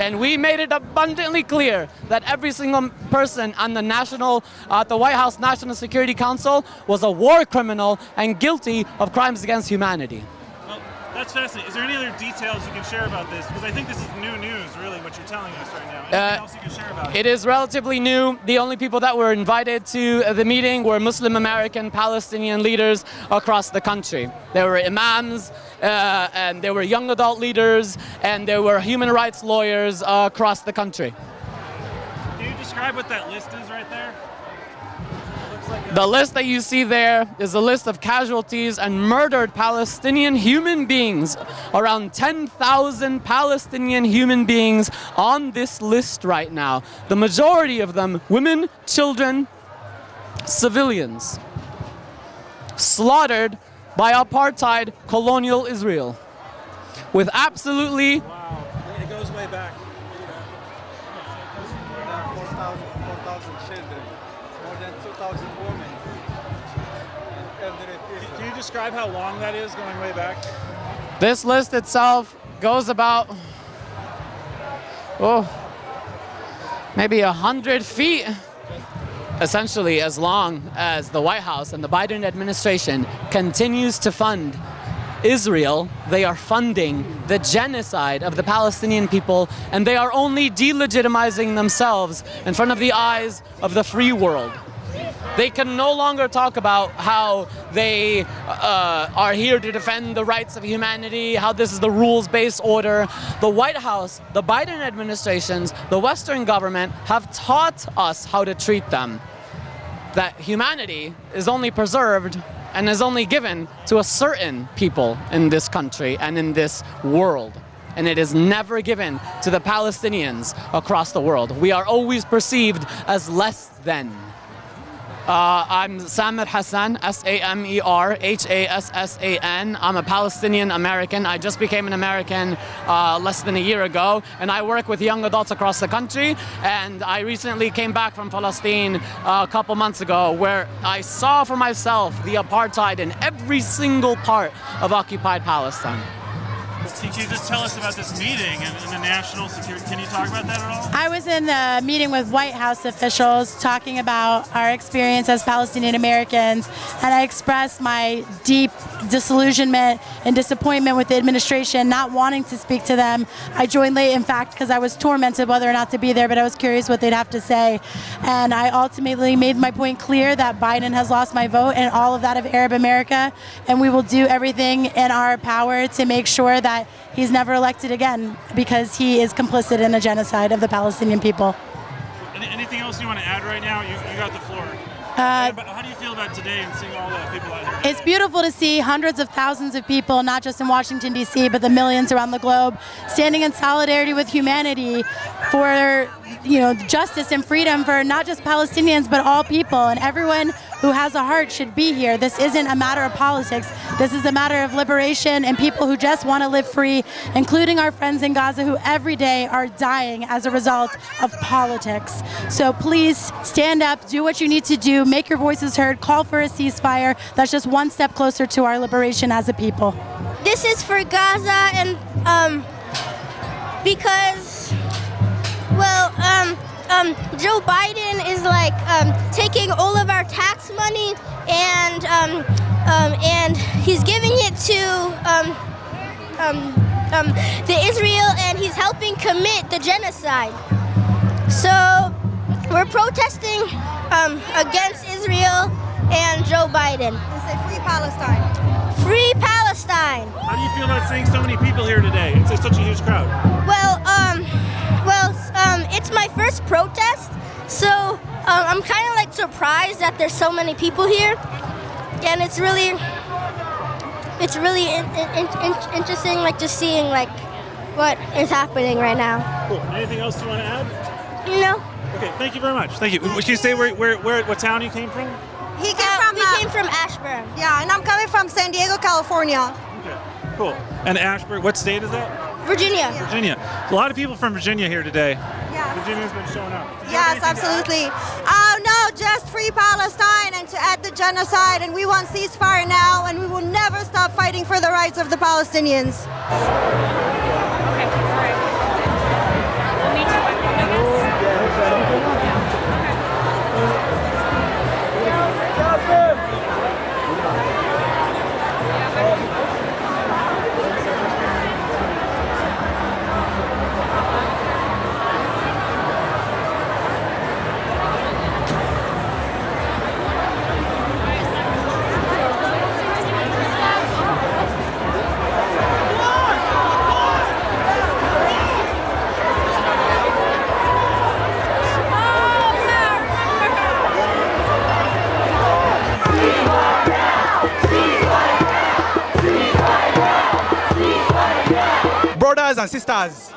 And we made it abundantly clear that every single person on the White House National Security Council was a war criminal and guilty of crimes against humanity. Well, that's fascinating. Is there any other details you can share about this? Because I think this is new news, really, what you're telling us right now. Anything else you can share about it? It is relatively new. The only people that were invited to the meeting were Muslim American Palestinian leaders across the country. There were imams, and there were young adult leaders, and there were human rights lawyers across the country. Can you describe what that list is right there? The list that you see there is a list of casualties and murdered Palestinian human beings. Around 10,000 Palestinian human beings on this list right now. The majority of them women, children, civilians. Slaughtered by apartheid colonial Israel. With absolutely... Wow, it goes way back. 4,000 children, more than 2,000 women, and elderly people. Can you describe how long that is, going way back? This list itself goes about, maybe 100 feet. Essentially as long as the White House and the Biden administration continues to fund Israel, they are funding the genocide of the Palestinian people, and they are only delegitimizing themselves in front of the eyes of the free world. They can no longer talk about how they are here to defend the rights of humanity, how this is the rules-based order. The White House, the Biden administrations, the Western government have taught us how to treat them. That humanity is only preserved and is only given to a certain people in this country and in this world. And it is never given to the Palestinians across the world. We are always perceived as less than. I'm Samer Hassan, Samer Hassan. I'm a Palestinian American. I just became an American less than a year ago, and I work with young adults across the country. And I recently came back from Palestine a couple months ago, where I saw for myself the apartheid in every single part of occupied Palestine. Can you just tell us about this meeting and the national security? Can you talk about that at all? I was in a meeting with White House officials talking about our experience as Palestinian Americans, and I expressed my deep disillusionment and disappointment with the administration, not wanting to speak to them. I joined late, in fact, because I was tormented whether or not to be there, but I was curious what they'd have to say. And I ultimately made my point clear that Biden has lost my vote and all of that of Arab America, and we will do everything in our power to make sure that he's never elected again, because he is complicit in the genocide of the Palestinian people. Anything else you want to add right now? You got the floor. How do you feel about today and seeing all the people out here? It's beautiful to see hundreds of thousands of people, not just in Washington, D.C., but the millions around the globe, standing in solidarity with humanity for, justice and freedom for not just Palestinians, but all people. And everyone who has a heart should be here. This isn't a matter of politics. This is a matter of liberation and people who just want to live free, including our friends in Gaza who every day are dying as a result of politics. So please stand up, do what you need to do, make your voices heard, call for a ceasefire. That's just one step closer to our liberation as a people. This is for Gaza, and because, Joe Biden is taking all of our tax money and he's giving it to the Israel, and he's helping commit the genocide. So we're protesting against Israel and Joe Biden. And say free Palestine. Free Palestine. How do you feel about seeing so many people here today? It's such a huge crowd. It's my first protest, so I'm kind of surprised that there's so many people here, and it's really interesting, just seeing but it's happening right now. Cool. Anything else you want to add? No. Okay, thank you very much. Thank you. Can you say what town you came from? He came from Ashburn. Yeah, and I'm coming from San Diego, California. Okay, cool. And Ashburn, what state is that? Virginia. Virginia. A lot of people from Virginia here today. Yes. Virginia's been showing up. Yes, absolutely. Oh no, just free Palestine and to end the genocide, and we want ceasefire now, and we will never stop fighting for the rights of the Palestinians. Brothers and sisters,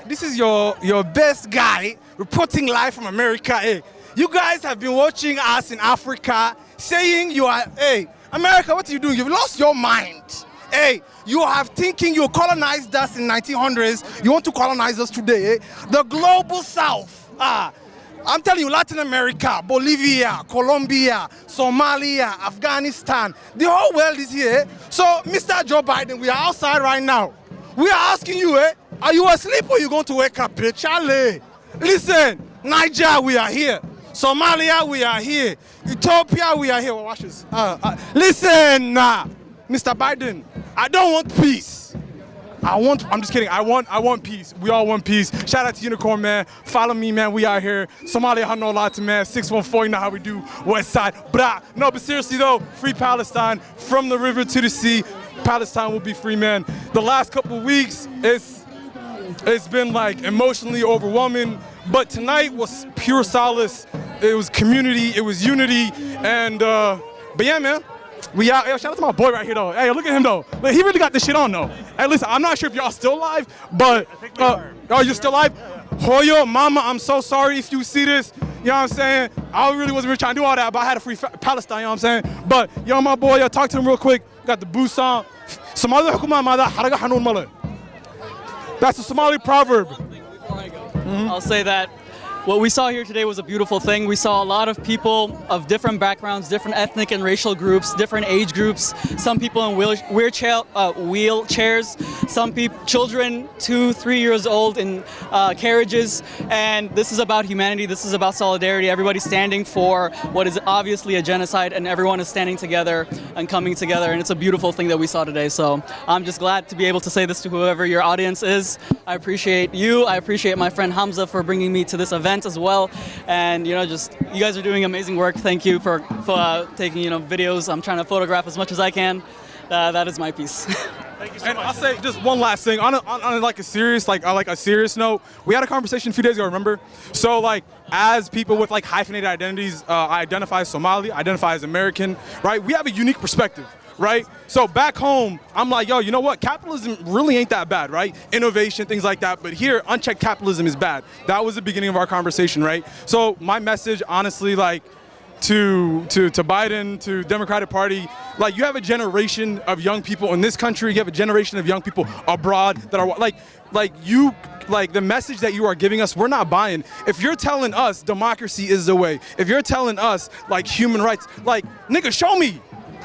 this is your best guy reporting live from America. Hey, you guys have been watching us in Africa, saying you are, hey, America, what are you doing? You've lost your mind. Hey, you have thinking you colonized us in 1900s. You want to colonize us today. Eh? The global South. I'm telling you, Latin America, Bolivia, Colombia, Somalia, Afghanistan, the whole world is here. So, Mr. Joe Biden, we are outside right now. We are asking you, are you asleep or are you going to wake up, Charlie? Listen, Niger, we are here. Somalia, we are here. Ethiopia, we are here. Watch this. Listen, Mr. Biden, I don't want peace. I'm just kidding. I want peace. We all want peace. Shout out to Unicorn, man. Follow me, man. We out here. Somalia, I know a lot, man. 614, you know how we do. West side. Blah. No, but seriously, though, free Palestine from the river to the sea. Palestine will be free, man. The last couple of weeks, it's been like emotionally overwhelming, but tonight was pure solace. It was community, it was unity, and but yeah, man, we out. Hey, shout out to my boy right here, though. Hey, look at him, though. Like, he really got this shit on, though. Hey, listen, I'm not sure if y'all still alive, but oh, you're still alive? Hoyo, mama, I'm so sorry if you see this. You know what I'm saying? I really wasn't trying to do all that, but I had a free Palestine, you know what I'm saying? But, yo, my boy, talk to him real quick. Got the boost on. That's a Somali proverb. I'll say that what we saw here today was a beautiful thing. We saw a lot of people of different backgrounds, different ethnic and racial groups, different age groups, some people in wheelchairs, some people, children 2-3 years old in carriages. And this is about humanity. This is about solidarity. Everybody's standing for what is obviously a genocide, and everyone is standing together and coming together. And it's a beautiful thing that we saw today. So I'm just glad to be able to say this to whoever your audience is. I appreciate you. I appreciate my friend Hamza for bringing me to this event as well, and you guys are doing amazing work. Thank you for taking videos. I'm trying to photograph as much as I can. That is my piece. Thank you so much. I'll say just one last thing on a serious note. We had a conversation a few days ago, remember? So as people with hyphenated identities, I identify as Somali, identify as American, right? We have a unique perspective, right? So back home, I'm like, yo, you know what? Capitalism really ain't that bad, right? Innovation, things like that. But here, unchecked capitalism is bad. That was the beginning of our conversation, right? So my message, honestly, to Biden, to Democratic Party, you have a generation of young people in this country. You have a generation of young people abroad that are the message that you are giving us, we're not buying. If you're telling us democracy is the way, if you're telling us human rights, nigga,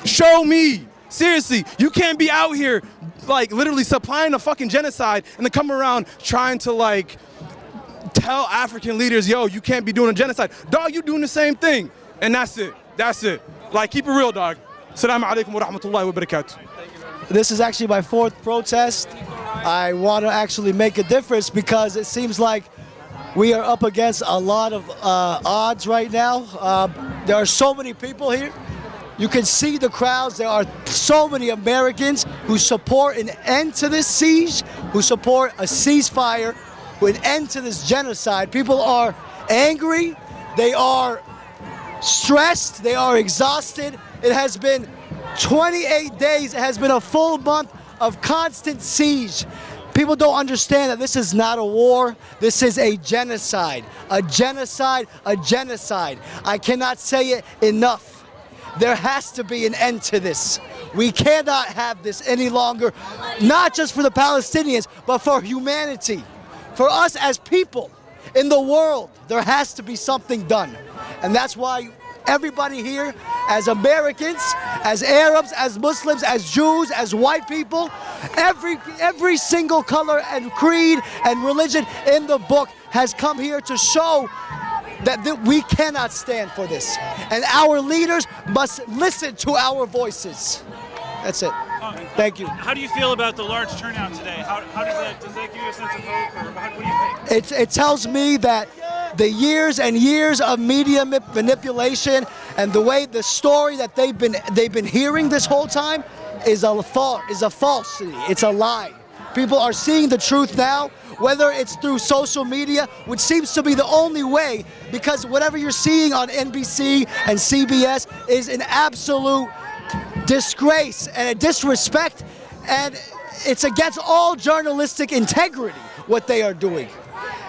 show me. Seriously, you can't be out here literally supplying a fucking genocide and then come around trying to tell African leaders, yo, you can't be doing a genocide. Dog, you doing the same thing. And that's it. Keep it real, dog. Assalamu alaikum wa rahmatullahi wa barakatuh. This is actually my 4th protest. I want to actually make a difference because it seems like we are up against a lot of odds right now. There are so many people here. You can see the crowds. There are so many Americans who support an end to this siege, who support a ceasefire, an end to this genocide. People are angry. They are stressed. They are exhausted. It has been 28 days. It has been a full month of constant siege. People don't understand that this is not a war. This is a genocide. A genocide, a genocide. I cannot say it enough. There has to be an end to this. We cannot have this any longer, not just for the Palestinians, but for humanity. For us as people in the world, there has to be something done. And that's why everybody here, as Americans, as Arabs, as Muslims, as Jews, as white people, every single color and creed and religion in the book has come here to show that we cannot stand for this. And our leaders must listen to our voices. That's it. Thank you. How do you feel about the large turnout today? How does that give you a sense of hope, or what do you think? It tells me that the years and years of media manipulation and the way the story that they've been hearing this whole time is a falsity. It's a lie. People are seeing the truth now, whether it's through social media, which seems to be the only way, because whatever you're seeing on NBC and CBS is an absolute disgrace and a disrespect, and it's against all journalistic integrity what they are doing.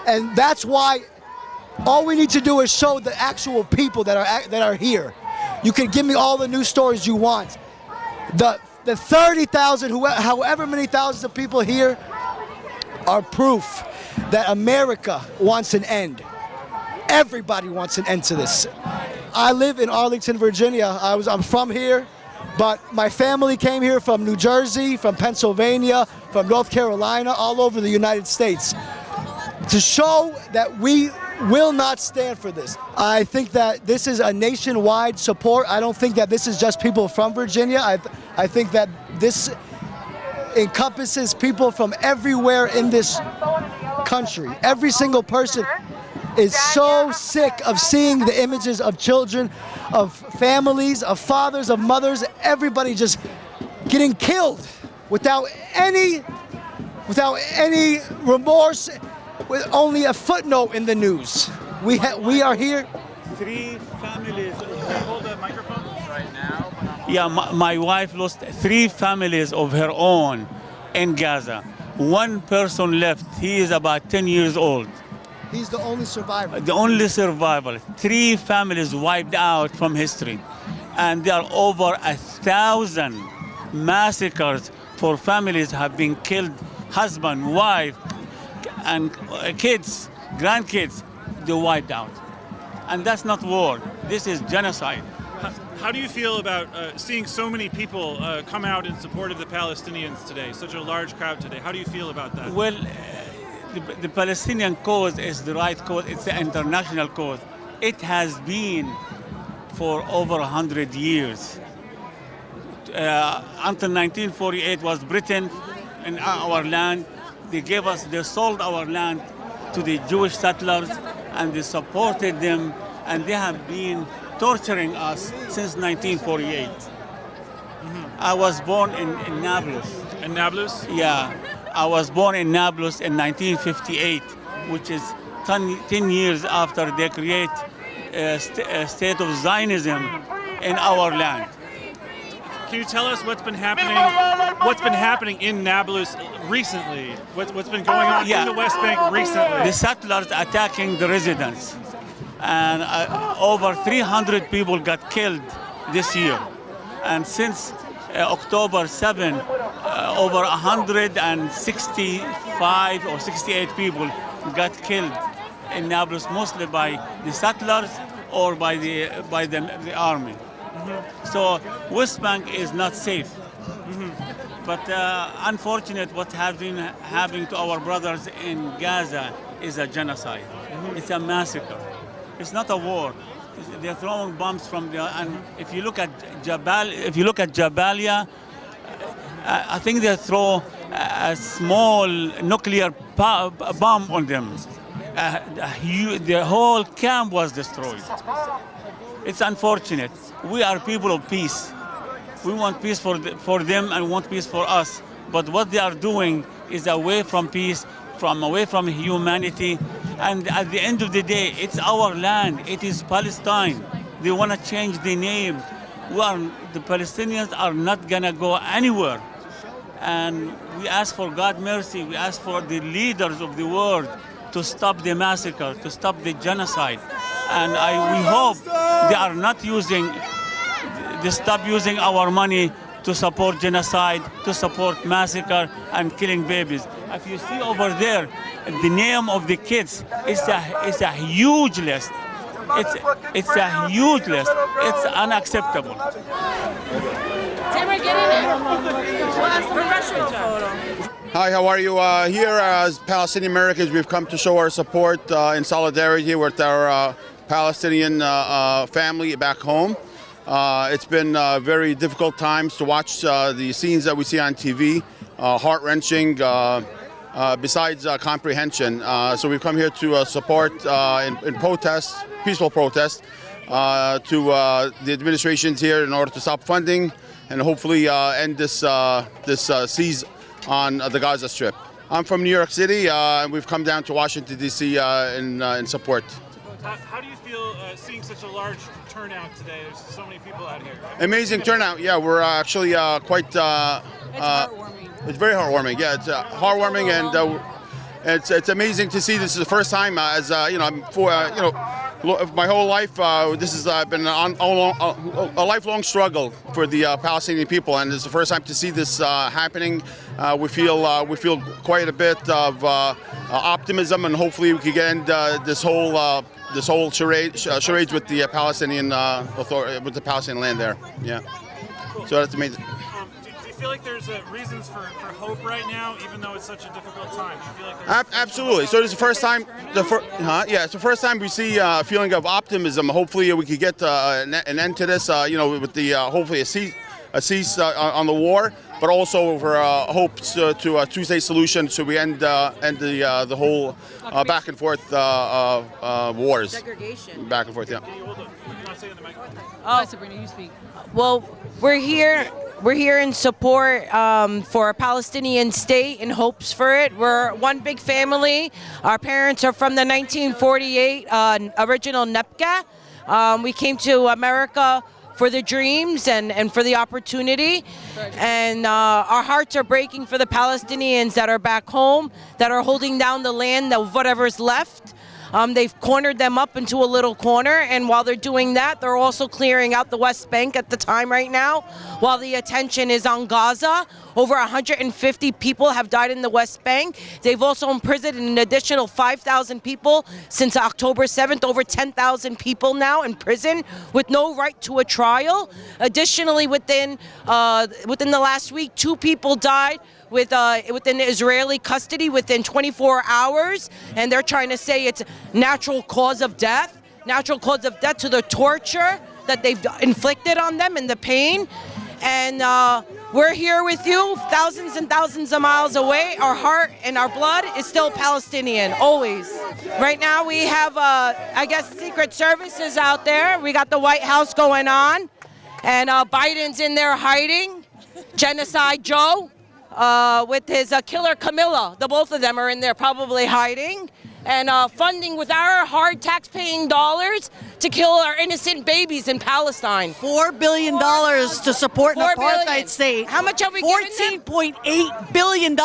And that's why all we need to do is show the actual people that are here. You can give me all the news stories you want. The 30,000, however many thousands of people here are proof that America wants an end. Everybody wants an end to this. I live in Arlington, Virginia. I'm from here, but my family came here from New Jersey, from Pennsylvania, from North Carolina, all over the United States, to show that we will not stand for this. I think that this is a nationwide support. I don't think that this is just people from Virginia. I think that this encompasses people from everywhere in this country. Every single person is so sick of seeing the images of children, of families, of fathers, of mothers, everybody just getting killed without any remorse, with only a footnote in the news. We are here. 3 families. Hold the microphone right now. Yeah, my wife lost 3 families of her own in Gaza. 1 person left. He is about 10 years old. He's the only survivor. The only survivor. 3 families wiped out from history. And there are over 1,000 massacres for families have been killed, husband, wife, and kids, grandkids, they wiped out. And that's not war. This is genocide. How do you feel about seeing so many people come out in support of the Palestinians today, such a large crowd today? How do you feel about that? Well, the Palestinian cause is the right cause. It's the international cause. It has been for over 100 years. Until 1948 was Britain in our land. They sold our land to the Jewish settlers, and they supported them, and they have been torturing us since 1948. I was born in Nablus. In Nablus? Yeah. I was born in Nablus in 1958, which is 10 years after they create a state of Zionism in our land. Can you tell us what's been happening? What's been happening in Nablus recently? What's been going on in the West Bank recently? The settlers attacking the residents, and over 300 people got killed this year. And since October 7, over 165 or 68 people got killed in Nablus, mostly by the settlers or by the army. So West Bank is not safe. But unfortunate what has been happening to our brothers in Gaza is a genocide. It's a massacre. It's not a war. They're throwing bombs from the, and if you look at Jabalia, I think they throw a small nuclear bomb on them. The whole camp was destroyed. It's unfortunate. We are people of peace. We want peace for them and want peace for us. But what they are doing is away from peace, away from humanity. And at the end of the day, it's our land. It is Palestine. They want to change the name. The Palestinians are not going to go anywhere. And we ask for God's mercy. We ask for the leaders of the world to stop the massacre, to stop the genocide. And we hope they are not they stop using our money to support genocide, to support massacre and killing babies. If you see over there, the name of the kids is a huge list. It's a huge list. It's unacceptable. Tamer, get in there. Professional photo. Hi, how are you? Here as Palestinian Americans, we've come to show our support in solidarity with our Palestinian family back home. It's been very difficult times to watch the scenes that we see on TV, heart-wrenching, besides comprehension. So we've come here to support in protest, peaceful protest, to the administrations here in order to stop funding and hopefully end this siege on the Gaza Strip. I'm from New York City, and we've come down to Washington, D.C. in support. How do you feel seeing such a large turnout today? There's so many people out here. Amazing turnout. Yeah, we're actually quite. It's heartwarming. It's very heartwarming. Yeah, it's heartwarming, and it's amazing to see. This is the first time, as my whole life, this has been a lifelong struggle for the Palestinian people, and it's the first time to see this happening. We feel quite a bit of optimism, and hopefully we can end this whole charades with the Palestinian authority, with the Palestinian land there. Yeah. So that's amazing. Do you feel like there's reasons for hope right now, even though it's such a difficult time? Do you feel like Absolutely. So this is the first time. It's the first time we see a feeling of optimism. Hopefully we could get an end to this. With the hopefully a cease on the war, but also for hopes to a two-state solution, so we end the whole back and forth wars. Segregation. Back and forth, yeah. Oh, Sabrina, you speak. Well, we're here in support for a Palestinian state and hopes for it. We're one big family. Our parents are from the 1948 original NEPCA. We came to America for the dreams and for the opportunity. And our hearts are breaking for the Palestinians that are back home, that are holding down the land of whatever's left. They've cornered them up into a little corner, and while they're doing that, they're also clearing out the West Bank at the time right now, while the attention is on Gaza. Over 150 people have died in the West Bank. They've also imprisoned an additional 5,000 people since October 7th, over 10,000 people now in prison with no right to a trial. Additionally, within the last week, 2 people died within Israeli custody within 24 hours, and they're trying to say it's natural cause of death to the torture that they've inflicted on them and the pain. And we're here with you, thousands and thousands of miles away. Our heart and our blood is still Palestinian, always. Right now we have, Secret Services out there. We got the White House going on, and Biden's in there hiding. Genocide Joe. With his killer Camilla. The both of them are in there probably hiding and funding with our hard tax-paying dollars to kill our innocent babies in Palestine. $4 billion to support an apartheid state. How much have we given them? $14.8 billion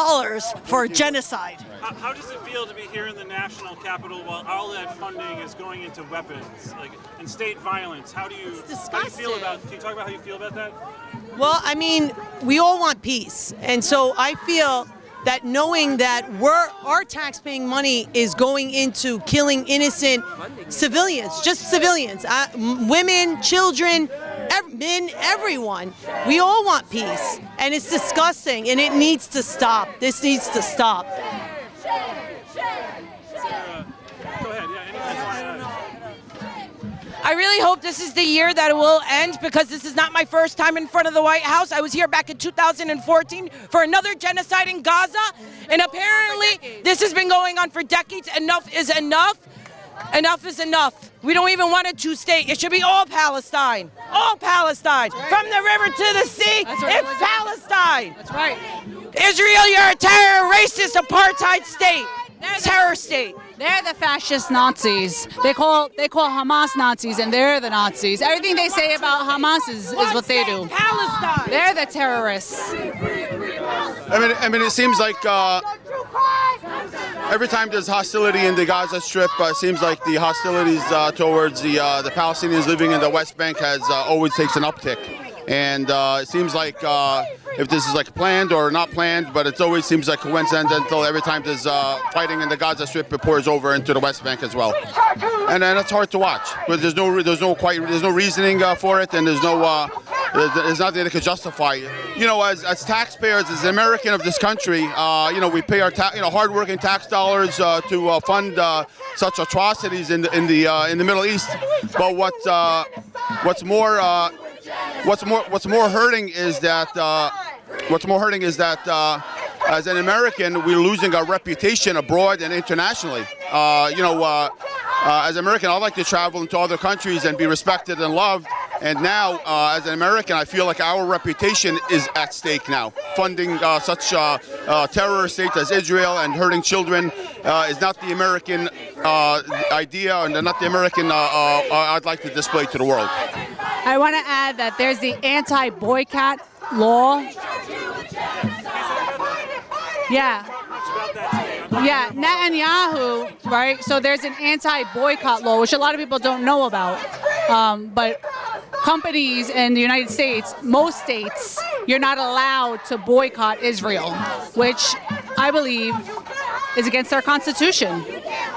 for genocide. How does it feel to be here in the national capital while all that funding is going into weapons, and state violence? How do you feel about? Can you talk about how you feel about that? Well, I mean, we all want peace, and so I feel that knowing that our tax-paying money is going into killing innocent civilians, just civilians, women, children, men, everyone. We all want peace, and it's disgusting, and it needs to stop. This needs to stop. I really hope this is the year that it will end, because this is not my first time in front of the White House. I was here back in 2014 for another genocide in Gaza, and apparently this has been going on for decades. Enough is enough. Enough is enough. We don't even want a two-state. It should be all Palestine. All Palestine. From the river to the sea, it's Palestine. That's right. Israel, you're a terror, racist, apartheid state. Terror state. They're the fascist Nazis. They call Hamas Nazis, and they're the Nazis. Everything they say about Hamas is what they do. Palestine. They're the terrorists. I mean, it seems like every time there's hostility in the Gaza Strip, it seems like the hostilities towards the Palestinians living in the West Bank has always takes an uptick. And it seems like if this is like planned or not planned, but it always seems like coincidental. Every time there's fighting in the Gaza Strip, it pours over into the West Bank as well. And then it's hard to watch. But there's no reasoning for it, and there's nothing that could justify it. You know, as taxpayers, as an American of this country, you know, we pay our hardworking tax dollars to fund such atrocities in the Middle East. But what's more hurting is that as an American, we're losing our reputation abroad and internationally. As an American, I'd like to travel into other countries and be respected and loved. And now, as an American, I feel like our reputation is at stake now. Funding such terror state as Israel and hurting children is not the American idea, and not the American I'd like to display to the world. I want to add that there's the anti-boycott law. Yeah, Netanyahu, right? So there's an anti-boycott law, which a lot of people don't know about. But companies in the United States, most states, you're not allowed to boycott Israel, which I believe is against our Constitution.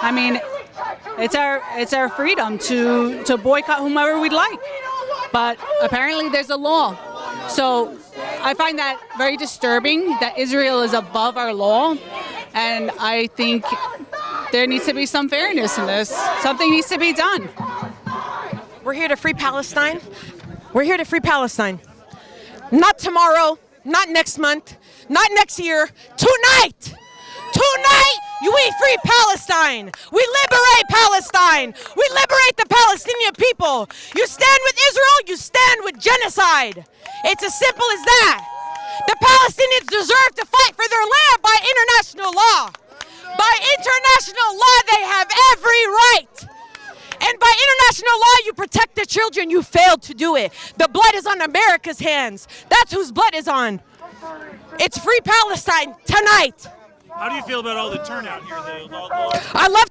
I mean, it's our freedom to boycott whomever we'd like. But apparently there's a law. So I find that very disturbing that Israel is above our law. And I think there needs to be some fairness in this. Something needs to be done. We're here to free Palestine. We're here to free Palestine. Not tomorrow, not next month, not next year, tonight! Tonight, we free Palestine. We liberate Palestine. We liberate the Palestinian people. You stand with Israel, you stand with genocide. It's as simple as that. The Palestinians deserve to fight for their land by international law. By international law, they have every right. And by international law, you protect the children. You failed to do it. The blood is on America's hands. That's whose blood is on. It's free Palestine tonight. How do you feel about all the turnout here? I love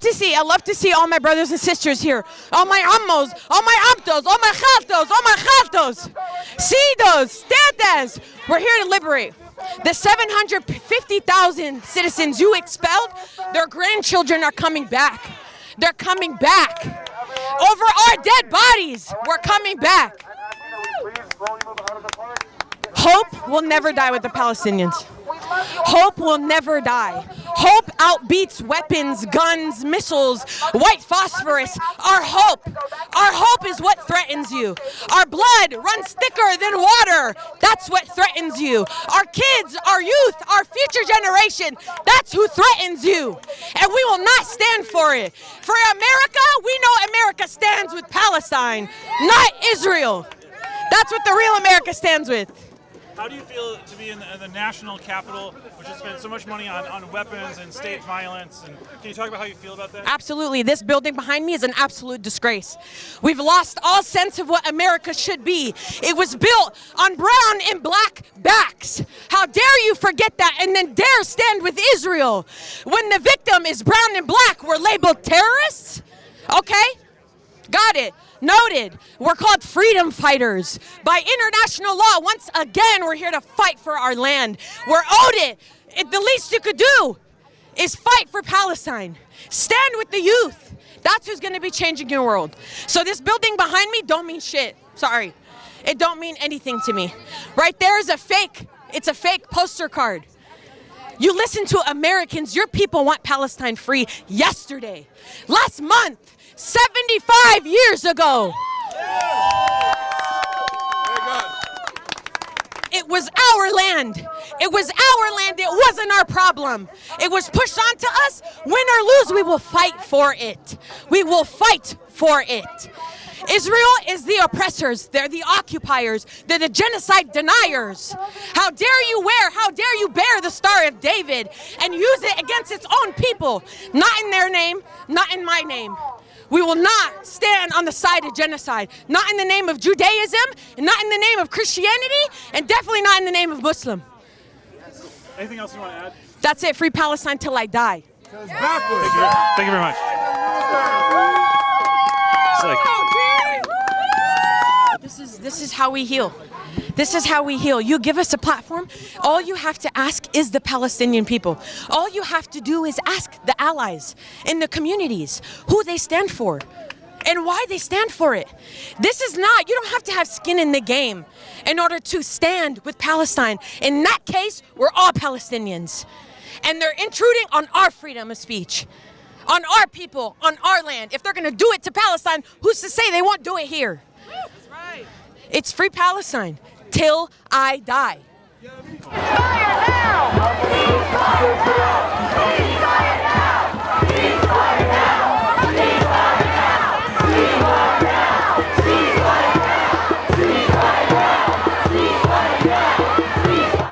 to see all my brothers and sisters here. All my ammos, all my amtos, all my khaltos, all my khaltos. Sidos, tetas. We're here to liberate. The 750,000 citizens you expelled, their grandchildren are coming back. They're coming back. Over our dead bodies, we're coming back. Hope will never die with the Palestinians. Hope will never die. Hope outbeats weapons, guns, missiles, white phosphorus. Our hope is what threatens you. Our blood runs thicker than water. That's what threatens you. Our kids, our youth, our future generation, that's who threatens you. And we will not stand for it. For America, we know America stands with Palestine, not Israel. That's what the real America stands with. How do you feel to be in the national capital, which has spent so much money on weapons and state violence? And can you talk about how you feel about that? Absolutely. This building behind me is an absolute disgrace. We've lost all sense of what America should be. It was built on brown and black backs. How dare you forget that and then dare stand with Israel? When the victim is brown and black, we're labeled terrorists? Okay? Got it. Noted. We're called freedom fighters. By international law, once again, we're here to fight for our land. We're owed it. The least you could do is fight for Palestine. Stand with the youth. That's who's going to be changing your world. So this building behind me don't mean shit. Sorry. It don't mean anything to me. Right there is it's a fake poster card. You listen to Americans, your people want Palestine free yesterday, last month, 75 years ago. It was our land. It was our land. It wasn't our problem. It was pushed onto us. Win or lose, we will fight for it. We will fight for it. Israel is the oppressors. They're the occupiers. They're the genocide deniers. How dare you bear the Star of David and use it against its own people? Not in their name, not in my name. We will not stand on the side of genocide. Not in the name of Judaism, and not in the name of Christianity, and definitely not in the name of Muslim. Anything else you want to add? That's it. Free Palestine till I die. Thank you very much. This is how we heal. This is how we heal. You give us a platform. All you have to ask is the Palestinian people. All you have to do is ask the allies in the communities who they stand for and why they stand for it. This is not, you don't have to have skin in the game in order to stand with Palestine. In that case, we're all Palestinians. And they're intruding on our freedom of speech, on our people, on our land. If they're going to do it to Palestine, who's to say they won't do it here? That's right. It's Free Palestine till I die.